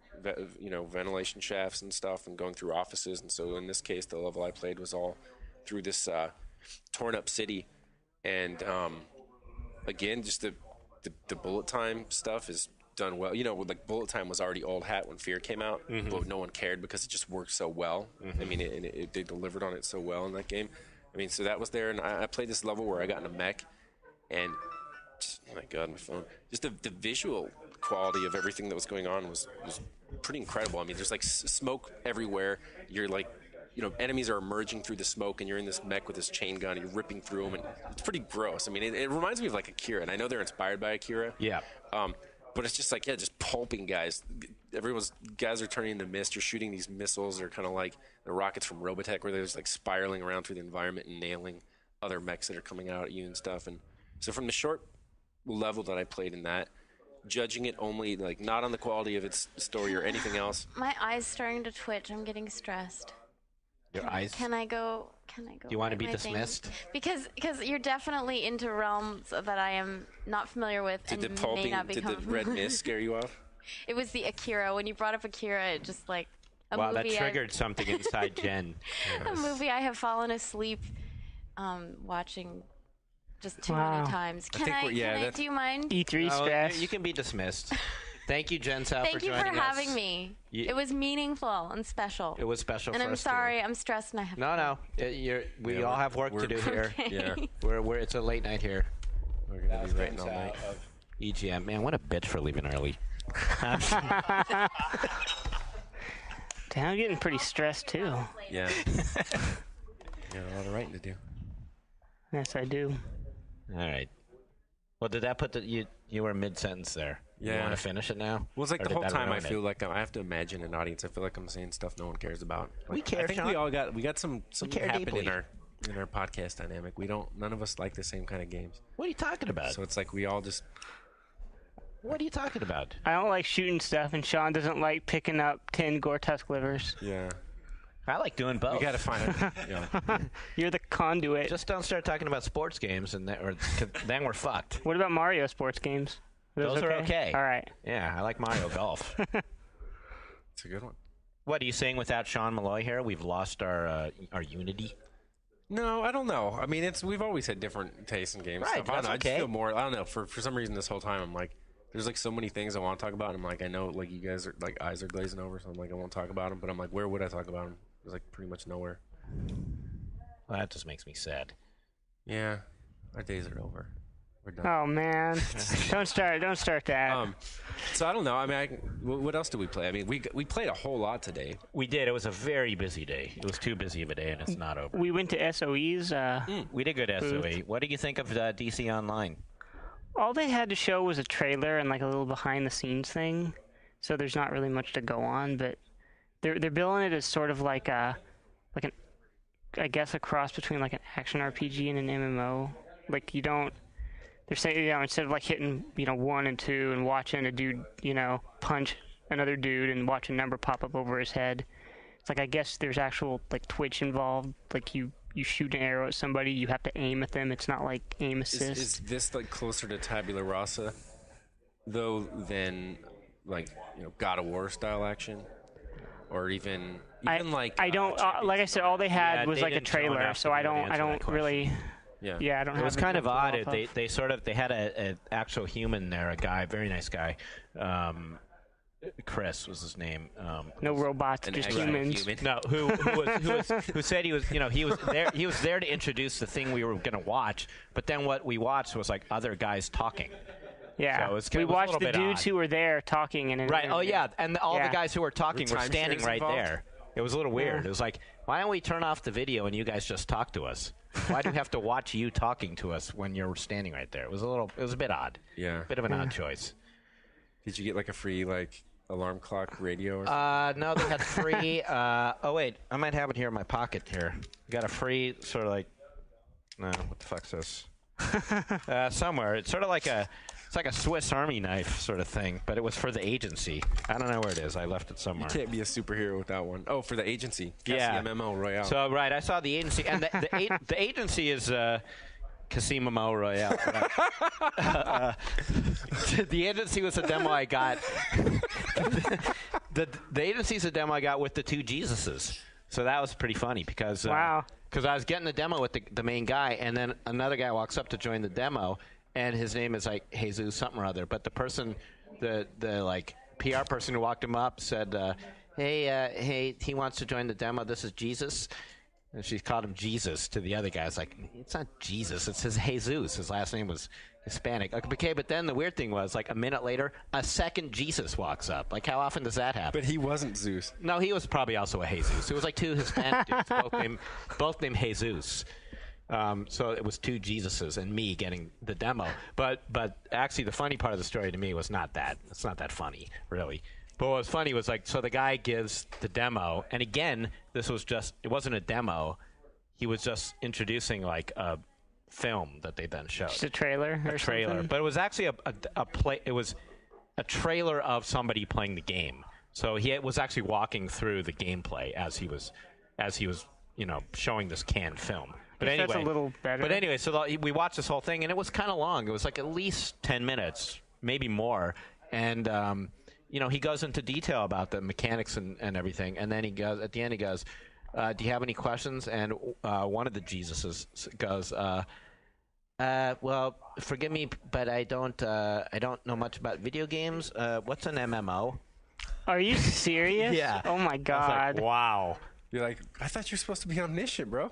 you know, ventilation shafts and stuff and going through offices. And so in this case, the level I played was all through this torn up city. And again, just the bullet time stuff is done well. You know, like bullet time was already old hat when Fear came out, but no one cared because it just worked so well. I mean, they delivered on it so well in that game. I mean, so that was there, and I played this level where I got in a mech, and just, oh my God, my phone. Just the visual quality of everything that was going on was pretty incredible. I mean, there's like smoke everywhere. You're like, you know, enemies are emerging through the smoke, and you're in this mech with this chain gun, and you're ripping through them, and it's pretty gross. I mean, it reminds me of like Akira, and I know they're inspired by Akira. Yeah. But it's just like, just pulping guys. Guys are turning into mist. You're shooting these missiles. They're kind of like the rockets from Robotech, where they're just like spiraling around through the environment and nailing other mechs that are coming out at you and stuff. And so from the short level that I played in that, judging it only like not on the quality of its story or anything else. My eyes starting to twitch. I'm getting stressed. Your eyes? Can I go? Do you want to be dismissed? Because you're definitely into realms that I am not familiar with and may not become. Did the red mist scare you off? It was the Akira. When you brought up Akira, it just like a wow, movie. That triggered something inside Jen. A movie I have fallen asleep watching just too many times. Can I? Do you mind? E3 stress. You can be dismissed. Thank you, Jen Tsao, for joining us. Thank you for having me. It was meaningful and special. It was special and for I'm us sorry, too. I'm stressed and I have We all have work to do here. Yeah. It's a late night here. We're going to be writing all night. EGM. Man, what a bitch for leaving early. Damn, I'm getting pretty stressed too. Yeah. You got a lot of writing to do. Yes, I do. All right. Well, did that put you were mid-sentence there? Yeah. You want to finish it now? Well, it's like the whole time I feel like I have to imagine an audience. I feel like I'm saying stuff no one cares about. Like, we care, I think Shawn. we got some happen deeply. in our podcast dynamic. None of us like the same kind of games. What are you talking about? So it's like we all just. What are you talking about? I don't like shooting stuff, and Shawn doesn't like picking up 10 Gore-Tusk livers. Yeah. I like doing both. We got to find it. Yeah. You're the conduit. Just don't start talking about sports games, then we're fucked. What about Mario sports games? Those are okay. All right. Yeah, I like Mario Golf. It's a good one. What are you saying? Without Shawn Malloy here, we've lost our unity. No, I don't know. I mean, we've always had different tastes in games. Right, Stuff. I okay. just feel more. I don't know. For some reason, this whole time, I'm like, there's like so many things I want to talk about. And I'm like, I know, like you guys are like eyes are glazing over, so I'm like, I won't talk about them. But I'm like, where would I talk about them? There's like pretty much nowhere. Well, that just makes me sad. Yeah, our days are over. We're done. Oh man, don't start that. So I don't know. I mean, what else did we play? I mean, we played a whole lot today. We did. It was a very busy day. It was too busy of a day, and it's not over. We went to SOE's. We did good SOE. What do you think of DC Online? All they had to show was a trailer and like a little behind-the-scenes thing, so there's not really much to go on. But they're billing it as sort of like I guess a cross between like an action RPG and an MMO. Like you don't. They're saying, instead of like hitting, 1 and 2 and watching a dude, punch another dude and watch a number pop up over his head, it's like I guess there's actual like Twitch involved. Like you you shoot an arrow at somebody, you have to aim at them. It's not like aim assist. Is this like closer to Tabula Rasa, though, than like God of War style action, or even like I don't like I said, all they had was they like a didn't show trailer, enough so to I don't really answer that really. Yeah. Yeah, I don't. It was kind of anything to odd. go off of. They had an actual human there, a guy, very nice guy. Chris was his name. No robots, just humans. No, who said he was there to introduce the thing we were going to watch, but then what we watched was like other guys talking. Yeah, So we watched the dudes odd. who were there talking in an Right. interview. Oh yeah, and all the guys who were talking were time standing shares right involved? there. It was a little weird. It was like, why don't we turn off the video and you guys just talk to us? Why do we have to watch you talking to us when you're standing right there? It was a bit odd. Yeah. Bit of an odd choice. Did you get like a free like alarm clock radio or something? No, they had free. Oh wait, I might have it here in my pocket here. Got a free sort of like. No, what the fuck's this? Somewhere. It's sort of like it's like a Swiss Army knife sort of thing, but it was for the agency. I don't know where it is. I left it somewhere. You can't be a superhero without one. Oh, for the agency. Yeah. MMO Royale. So right, I saw the agency, and the agency is Casimo Royale. Right? The agency was a demo I got. the agency is a demo I got with the two Jesuses. So that was pretty funny because Wow. Because I was getting the demo with the main guy, and then another guy walks up to join the demo, and his name is like Jesus something or other. But the person, the like PR person who walked him up said, hey, he wants to join the demo. This is Jesus. And she called him Jesus to the other guy. It's like, it's not Jesus. It's his Jesus. His last name was Hispanic. Okay, but then the weird thing was, like, a minute later, a second Jesus walks up. Like, how often does that happen? But he wasn't Zeus. No, he was probably also a Jesus. It was like two Hispanic dudes, both named Jesus. So it was two Jesuses and me getting the demo. But actually, the funny part of the story to me was not that. It's not that funny, really. But what was funny was, like, so the guy gives the demo, and again, it wasn't a demo. He was just introducing, like, a film that they then showed. Just a trailer or something? But it was actually it was a trailer of somebody playing the game. So he was actually walking through the gameplay as he was showing this canned film. But anyway, that's a little better. But anyway, so we watched this whole thing, and it was kind of long. It was like at least 10 minutes, maybe more. And he goes into detail about the mechanics and everything. And then at the end he goes, do you have any questions? And one of the Jesuses goes, well, forgive me, but I don't know much about video games. What's an MMO? Are you serious? Yeah. Oh my God. I was like, wow. You're like, I thought you were supposed to be omniscient, bro.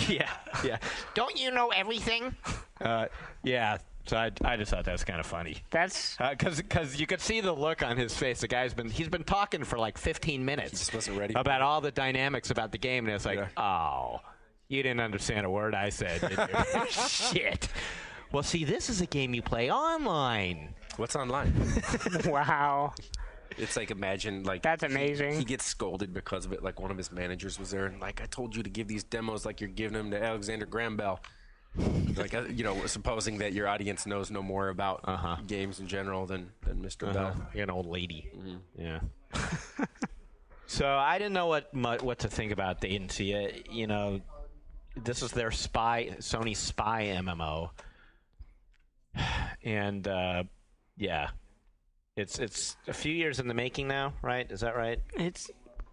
Yeah. Don't you know everything? Yeah. So I just thought that was kind of funny. That's because you could see the look on his face. The guy's been talking for like 15 minutes. He just wasn't ready about all the dynamics about the game, and it's like, oh, you didn't understand a word I said, did you? Shit. Well, see, this is a game you play online. What's online? wow. It's like, imagine, like, that's amazing. He gets scolded because of it. Like, one of his managers was there, and like, I told you to give these demos like you're giving them to Alexander Graham Bell. Like, supposing that your audience knows no more about games in general than Mr. Bell. You're an old lady. Mm-hmm. Yeah. So I didn't know what to think about the agency. This is their Sony spy MMO, and yeah, it's a few years in the making now, right? Is that right? It's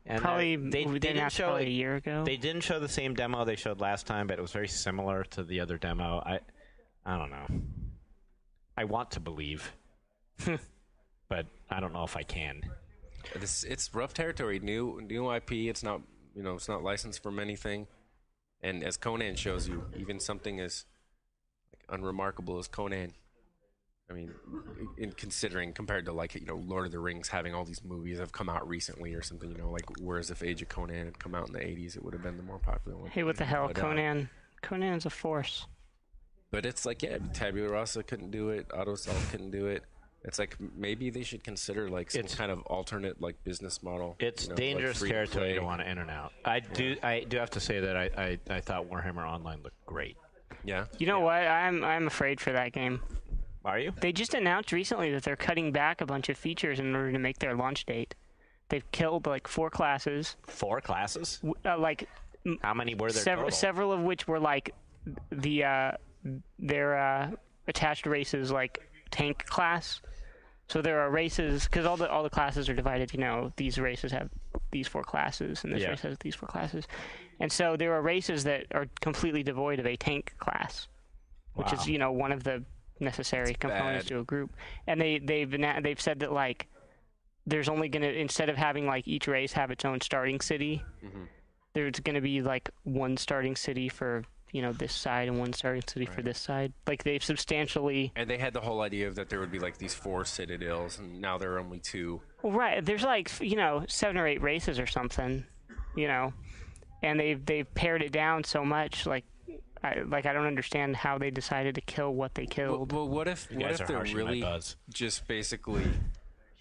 and probably they didn't show probably a year ago. They didn't show the same demo they showed last time, but it was very similar to the other demo. I don't know. I want to believe, but I don't know if I can. It's rough territory. New IP. It's not it's not licensed from anything. And as Conan shows you, even something as unremarkable as Conan, I mean, in considering compared to Lord of the Rings having all these movies that have come out recently or something, whereas if Age of Conan had come out in the 80s, it would have been the more popular one. Hey, what the hell, Conan? Conan's a force. But it's like, Tabula Rasa couldn't do it, Autosol couldn't do it. It's like maybe they should consider some kind of alternate business model. It's dangerous territory to want to enter now. I do have to say that I thought Warhammer Online looked great. Yeah. You know what? I'm afraid for that game. Are you? They just announced recently that they're cutting back a bunch of features in order to make their launch date. They've killed 4 classes. 4 classes? How many were there total? Several of which were like their attached races, like tank class. So there are races, because all the classes are divided. These races have these 4 classes, and this race has these 4 classes. And so there are races that are completely devoid of a tank class, which is one of the necessary components to a group. And they've said that like there's only gonna, instead of having like each race have its own starting city, there's gonna be like one starting city for this side and one starting city for this side. Like they've substantially. And they had the whole idea of that there would be like these 4 citadels, and now there are only 2. Well, right. There's like 7 or 8 races or something, and they've pared it down so much. Like I don't understand how they decided to kill what they killed. Well, what if they're really just basically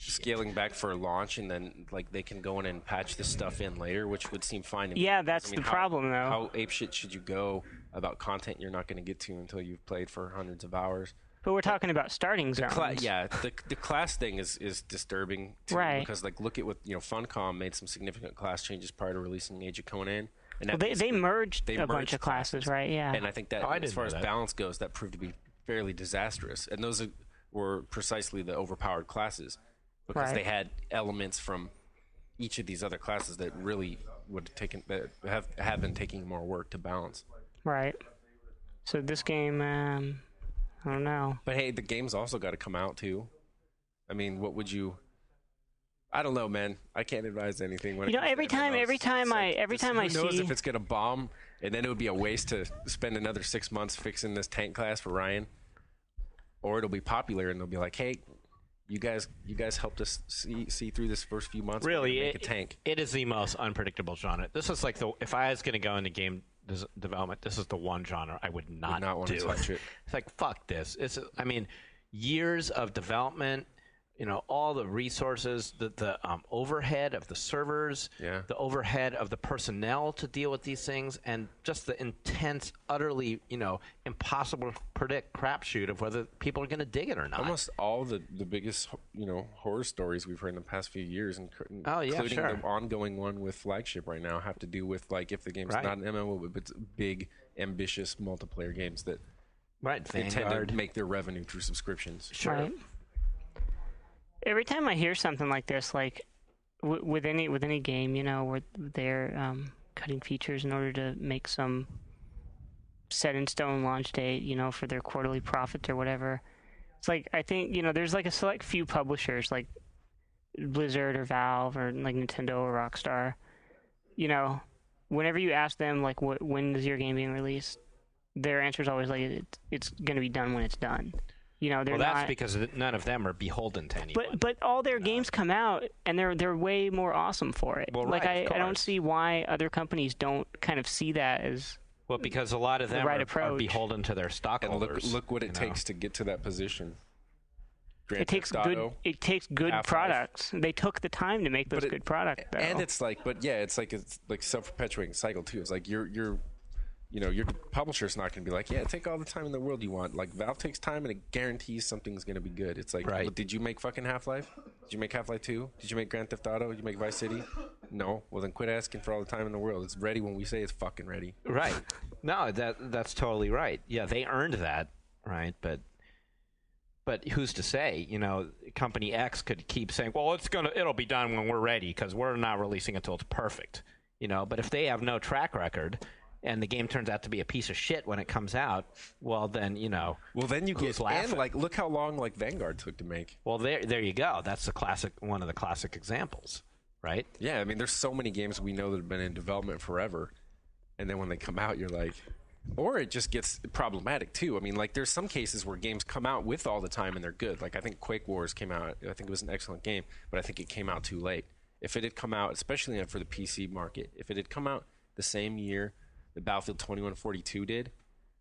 scaling back for a launch, and then like they can go in and patch this stuff in later, which would seem fine to me. Yeah, that's the problem, though. How apeshit should you go about content you're not going to get to until you've played for hundreds of hours? But we're talking about starting zones. The class thing is disturbing too, right? Because like look at what Funcom made some significant class changes prior to releasing Age of Conan. And they merged a bunch of classes, right? Yeah. And I think that as far as balance goes, that proved to be fairly disastrous. And those were precisely the overpowered classes, because they had elements from each of these other classes that really would have been taking more work to balance. Right. So this game, I don't know. But hey, the game's also got to come out too. I mean, what would you? I don't know, man. I can't advise anything. Every time I see, who knows if it's gonna bomb, and then it would be a waste to spend another 6 months fixing this tank class for Ryan, or it'll be popular and they'll be like, hey, you guys helped us see through this first few months. Really, make a tank. It is the most unpredictable genre. This is like if I was gonna go into game development, this is the one genre I would not want to touch it. It's like, fuck this. Years of development, all the resources, the overhead of the servers, the overhead of the personnel to deal with these things, and just the intense, utterly, impossible to predict crapshoot of whether people are going to dig it or not. Almost all the biggest, horror stories we've heard in the past few years, including the ongoing one with Flagship right now, have to do with like if the game's not an MMO, but it's big, ambitious multiplayer games that intend to make their revenue through subscriptions. Sure. Right. Every time I hear something like this, like with any game, where they're cutting features in order to make some set in stone launch date, for their quarterly profits or whatever, it's like I think there's like a select few publishers like Blizzard or Valve or like Nintendo or Rockstar. Whenever you ask them like when is your game being released, their answer is always like it's going to be done when it's done. That's because none of them are beholden to anyone. But all their games come out, and they're way more awesome for it. Well, I don't see why other companies don't kind of see that as because a lot of them are beholden to their stockholders. And look what it takes to get to that position. It takes good products. They took the time to make those good products. Though. And it's like self-perpetuating cycle too. It's like your publisher's not going to be like, yeah, take all the time in the world you want. Like, Valve takes time and it guarantees something's going to be good. It's like, well, did you make fucking Half-Life? Did you make Half-Life 2? Did you make Grand Theft Auto? Did you make Vice City? No. Well, then quit asking for all the time in the world. It's ready when we say it's fucking ready. Right. No, that's totally right. Yeah, they earned that, right? But who's to say? Company X could keep saying, well, it'll be done when we're ready because we're not releasing it until it's perfect. But if they have no track record, and the game turns out to be a piece of shit when it comes out, well, then, Well, then you get laughing. And, like, look how long, like, Vanguard took to make. Well, there you go. That's one of the classic examples, right? Yeah, I mean, there's so many games we know that have been in development forever, and then when they come out, you're like... Or it just gets problematic, too. I mean, like, there's some cases where games come out with all the time and they're good. Like, I think Quake Wars came out. I think it was an excellent game, but I think it came out too late. If it had come out, especially for the PC market, if it had come out the same year that Battlefield 2142 did,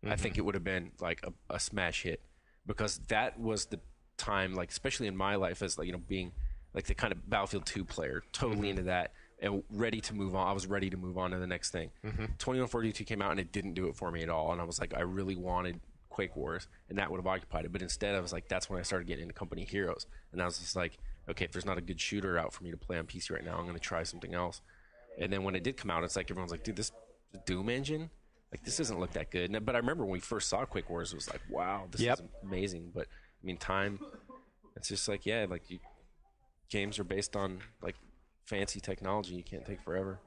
I think it would have been like a smash hit, because that was the time, like especially in my life as like being like the kind of Battlefield 2 player, totally into that and ready to move on. I was ready to move on to the next thing. 2142 came out and it didn't do it for me at all, and I was like, I really wanted Quake Wars, and that would have occupied it. But instead, I was like, that's when I started getting into Company Heroes, and I was just like, okay, if there's not a good shooter out for me to play on PC right now, I'm going to try something else. And then when it did come out, it's like everyone's like, dude, this Doom engine. Like, this doesn't look that good. But I remember when we first saw Quake Wars, it was like, wow, this is amazing. But I mean, time. It's just like, yeah, like games are based on like fancy technology. You can't take forever.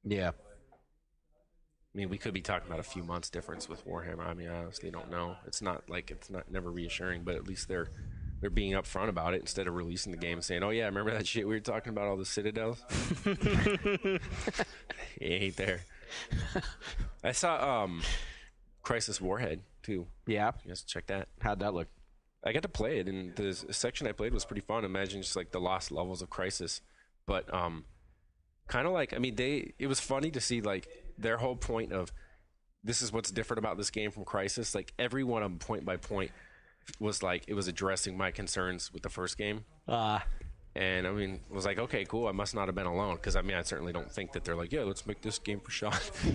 Yeah. I mean, we could be talking about a few months difference with Warhammer. I mean, I honestly don't know. It's not never reassuring, but at least they're being upfront about it instead of releasing the game and saying, "Oh yeah, remember that shit we were talking about, all the Citadels?" He ain't there. I saw Crysis Warhead too. Yeah. You guys check that. How'd that look? I got to play it, and the section I played was pretty fun. Imagine just like the lost levels of Crysis, but kind of like, I mean, it was funny to see like their whole point of this is what's different about this game from Crysis. Like every one of them, point by point, was like it was addressing my concerns with the first game. And I mean, it was like, okay, cool. I must not have been alone, because I mean, I certainly don't think that they're like, yeah, let's make this game for Shawn.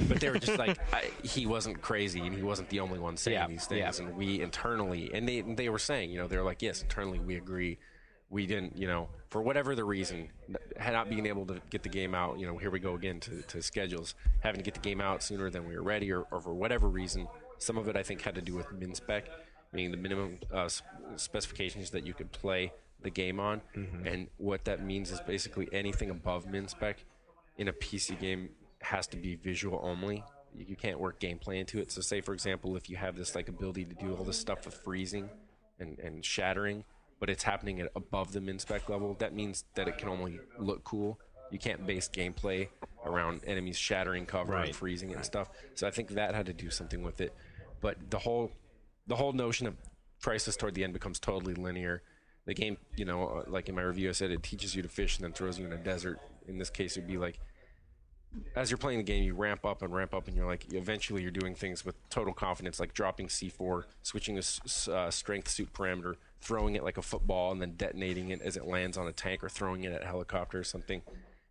But they were just like, he wasn't crazy, and he wasn't the only one saying these things. And we internally, and they were saying, you know, they're like, yes, internally we agree. We didn't, you know, for whatever the reason, not being able to get the game out, you know, here we go again to schedules, having to get the game out sooner than we were ready, or for whatever reason. Some of it, I think, had to do with min-spec, meaning the minimum specifications that you could play the game on. And what that means is basically anything above min-spec in a PC game has to be visual only. You can't work gameplay into it. So say, for example, if you have this like ability to do all this stuff with freezing and shattering, but it's happening at above the min-spec level, that means that it can only look cool. You can't base gameplay around enemies shattering cover and freezing and stuff. So I think that had to do something with it. But the whole notion of Crysis toward the end becomes totally linear. The game, you know, like in my review I said, it teaches you to fish and then throws you in a desert. In this case, it would be like, as you're playing the game, you ramp up, and you're like, eventually you're doing things with total confidence, like dropping C4, switching the strength suit parameter, throwing it like a football, and then detonating it as it lands on a tank, or throwing it at a helicopter or something.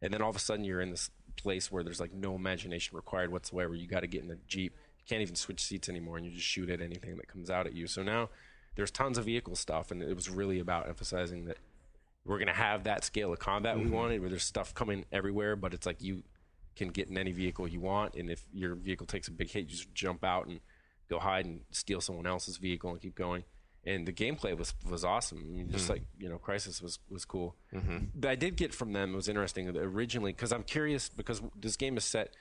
And then all of a sudden you're in this place where there's like no imagination required whatsoever. You got to get in the Jeep. You can't even switch seats anymore, and you just shoot at anything that comes out at you. So now there's tons of vehicle stuff, and it was really about emphasizing that we're going to have that scale of combat we wanted, where there's stuff coming everywhere, but it's like you can get in any vehicle you want, and if your vehicle takes a big hit, you just jump out and go hide and steal someone else's vehicle and keep going. And the gameplay was awesome. I mean, just like, you know, Crysis was cool. But I did get from them, it was interesting, that originally, because I'm curious, because this game is set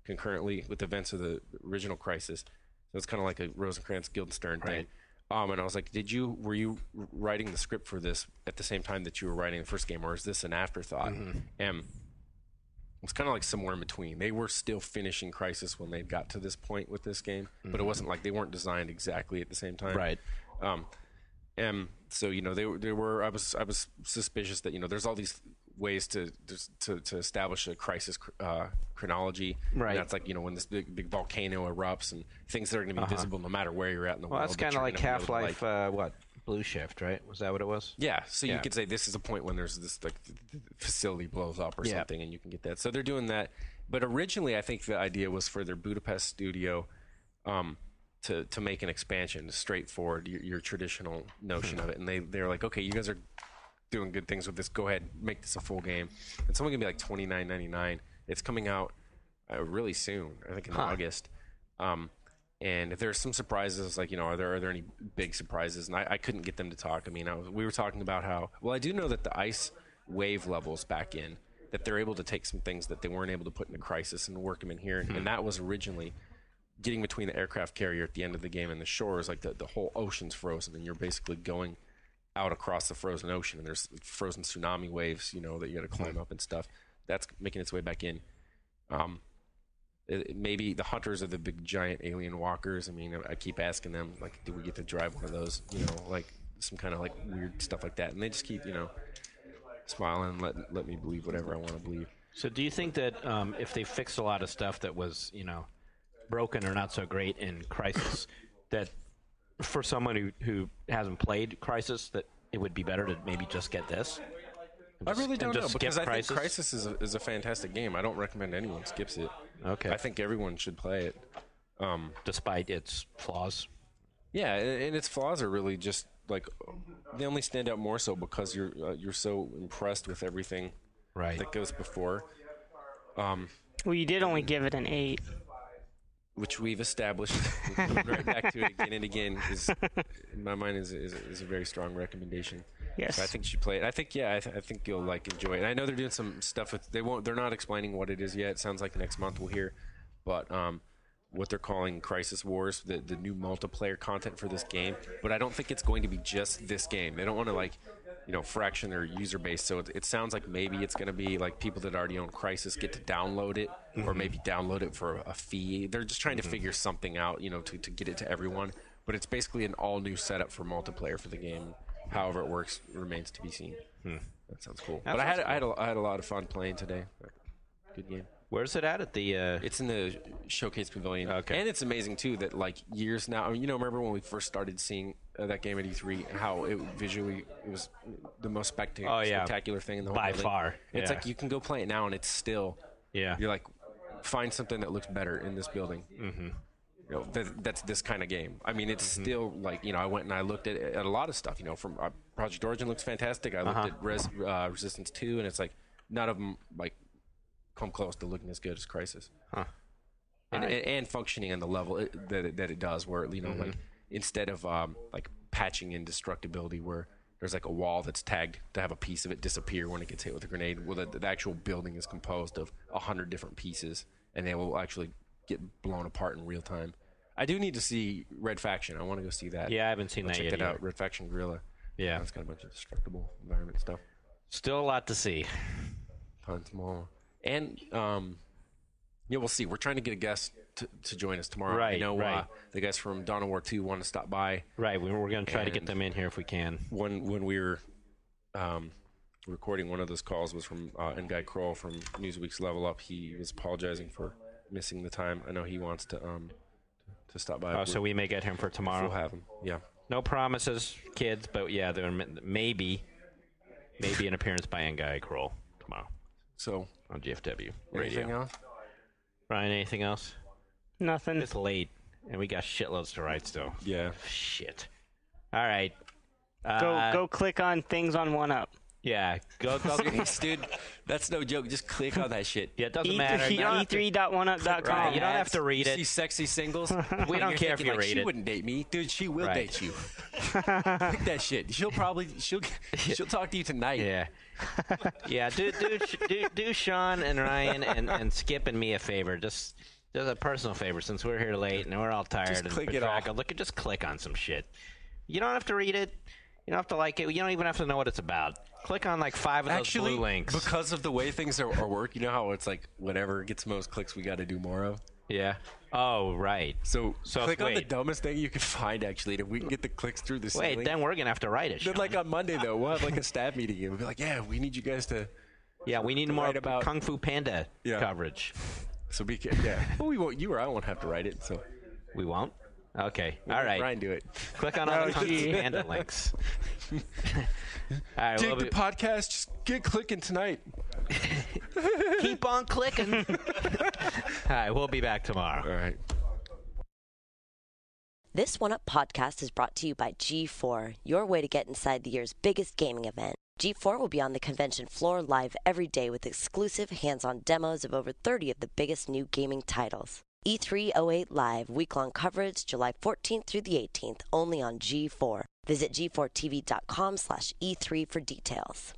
concurrently with events of the original Crysis, so it's kind of like a Rosencrantz Guildenstern thing. And I was like, were you writing the script for this at the same time that you were writing the first game, or is this an afterthought? And it's kind of like somewhere in between. They were still finishing Crysis when they got to this point with this game, but it wasn't like they weren't designed exactly at the same time. Right. And so, you know, they were. I was suspicious that, you know, there's all these ways to establish a Crysis chronology. Right. And that's like, you know, when this big volcano erupts and things that are going to be visible no matter where you're at in the world. Well, that's kind of like Half-Life. Blue Shift, right? Was that what it was? Yeah. So you could say this is a point when there's this, like, the facility blows up or something, and you can get that. So they're doing that. But originally, I think the idea was for their Budapest studio to make an expansion, straightforward, your traditional notion of it. And they're like, okay, you guys are doing good things with this. Go ahead, make this a full game. And it's only gonna be like $29.99. It's coming out really soon, I think in August. And if there's some surprises, like, you know, are there any big surprises? And I couldn't get them to talk. I mean, we were talking about how, well, I do know that the ice wave levels back in, that they're able to take some things that they weren't able to put into Crysis and work them in here. And that was originally getting between the aircraft carrier at the end of the game and the shores. Like the whole ocean's frozen, and you're basically going out across the frozen ocean, and there's frozen tsunami waves, you know, that you got to climb up and stuff. That's making its way back in. Maybe the hunters are the big giant alien walkers. I mean, I keep asking them, like, do we get to drive one of those? You know, like some kind of like weird stuff like that. And they just keep, you know, smiling and let me believe whatever I want to believe. So do you think that if they fixed a lot of stuff that was, you know, broken or not so great in Crysis, that for someone who hasn't played Crysis, that it would be better to maybe just get this? I really don't know, because I think Crysis is a fantastic game. I don't recommend anyone skips it. Okay. I think everyone should play it. Despite its flaws? Yeah, and its flaws are really just, like, they only stand out more so because you're so impressed with everything that goes before. Well, you did only give it an 8. Which we've established. Right back to it again and again is, in my mind, is a very strong recommendation. Yes. So I think you should play it. I think I think you'll enjoy it. And I know they're doing some stuff with. They're not explaining what it is yet. It sounds like next month we'll hear, but what they're calling Crysis Wars, the new multiplayer content for this game. But I don't think it's going to be just this game. They don't want to fraction their user base. So it sounds like maybe it's going to be like people that already own Crysis get to download it, or maybe download it for a fee. They're just trying to figure something out, to get it to everyone. But it's basically an all new setup for multiplayer for the game. However it works remains to be seen. That sounds cool. But I had a lot of fun playing today. Good game. Where's it at the? It's in the Showcase Pavilion. Okay. And it's amazing too that years now. Remember when we first started seeing that game at E3? How it visually it was the most spectacular thing in the whole by building. far. It's like you can go play it now and it's still. Yeah. You're like, find something that looks better in this building. That's this kind of game. I mean, it's still I went and I looked at a lot of stuff. From Project Origin looks fantastic. I looked at Resistance 2, and it's like none of them come close to looking as good as Crysis. And functioning on the level that it does, where instead of patching in destructibility, where there's a wall that's tagged to have a piece of it disappear when it gets hit with a grenade. Well, the actual building is composed of 100 different pieces, and they will actually get blown apart in real time. I do need to see Red Faction. I want to go see that. Yeah, I haven't seen that yet. Check that out. Red Faction Guerrilla. Yeah, it's got a bunch of destructible environment stuff. Still a lot to see. Tons more. And we'll see. We're trying to get a guest to join us tomorrow. Right. I know the guys from Dawn of War 2 want to stop by. Right. We're going to try to get them in here if we can. When we were recording one of those calls was from N-Guy Kroll from Newsweek's Level Up. He was apologizing for missing the time. I know he wants to stop by. Oh, so we may get him for tomorrow. We'll have him. Yeah. No promises, kids, but yeah, there maybe an appearance by N-Guy Kroll tomorrow. So on GFW Radio. Anything else? Ryan, anything else? Nothing. It's late, and we got shitloads to write still. Yeah. Shit. All right. Go click on things on 1UP. Yeah. Go. Dude, that's no joke. Just click on that shit. Yeah, it doesn't matter. E3.1up.com. Right. You don't have to read it. See sexy singles? We don't care if you read she it. Wouldn't date me. Dude, she will date you. Click that shit. She'll talk to you tonight. Yeah. Yeah, do Shawn and Ryan and Skip and me a favor. Just a personal favor, since we're here late and we're all tired. Just and click it off. Just click on some shit. You don't have to read it. You don't have to like it. You don't even have to know what it's about. Click on 5 of those blue links. Because of the way things are work, you know how it's whatever gets most clicks, we got to do more of. Yeah. Oh, right. So click on the dumbest thing you can find, actually, and if we can get the clicks through the ceiling. Wait, then we're going to have to write it, Shawn. Then on Monday, though, we'll have a staff meeting, and we'll be like, yeah, we need you guys to... Yeah, we need more about Kung Fu Panda coverage. So well, we won't. You or I won't have to write it, so... We won't? Okay. All right. Ryan, do it. Click on all the Kung Fu Panda links. All right, Dig the podcast. Just get clicking tonight. Keep on clicking. All right, we'll be back tomorrow. All right. This 1UP podcast is brought to you by G4, your way to get inside the year's biggest gaming event. G4 will be on the convention floor live every day with exclusive hands-on demos of over 30 of the biggest new gaming titles. E308 Live, week-long coverage, July 14th through the 18th, only on G4. Visit g4tv.com/E3 for details.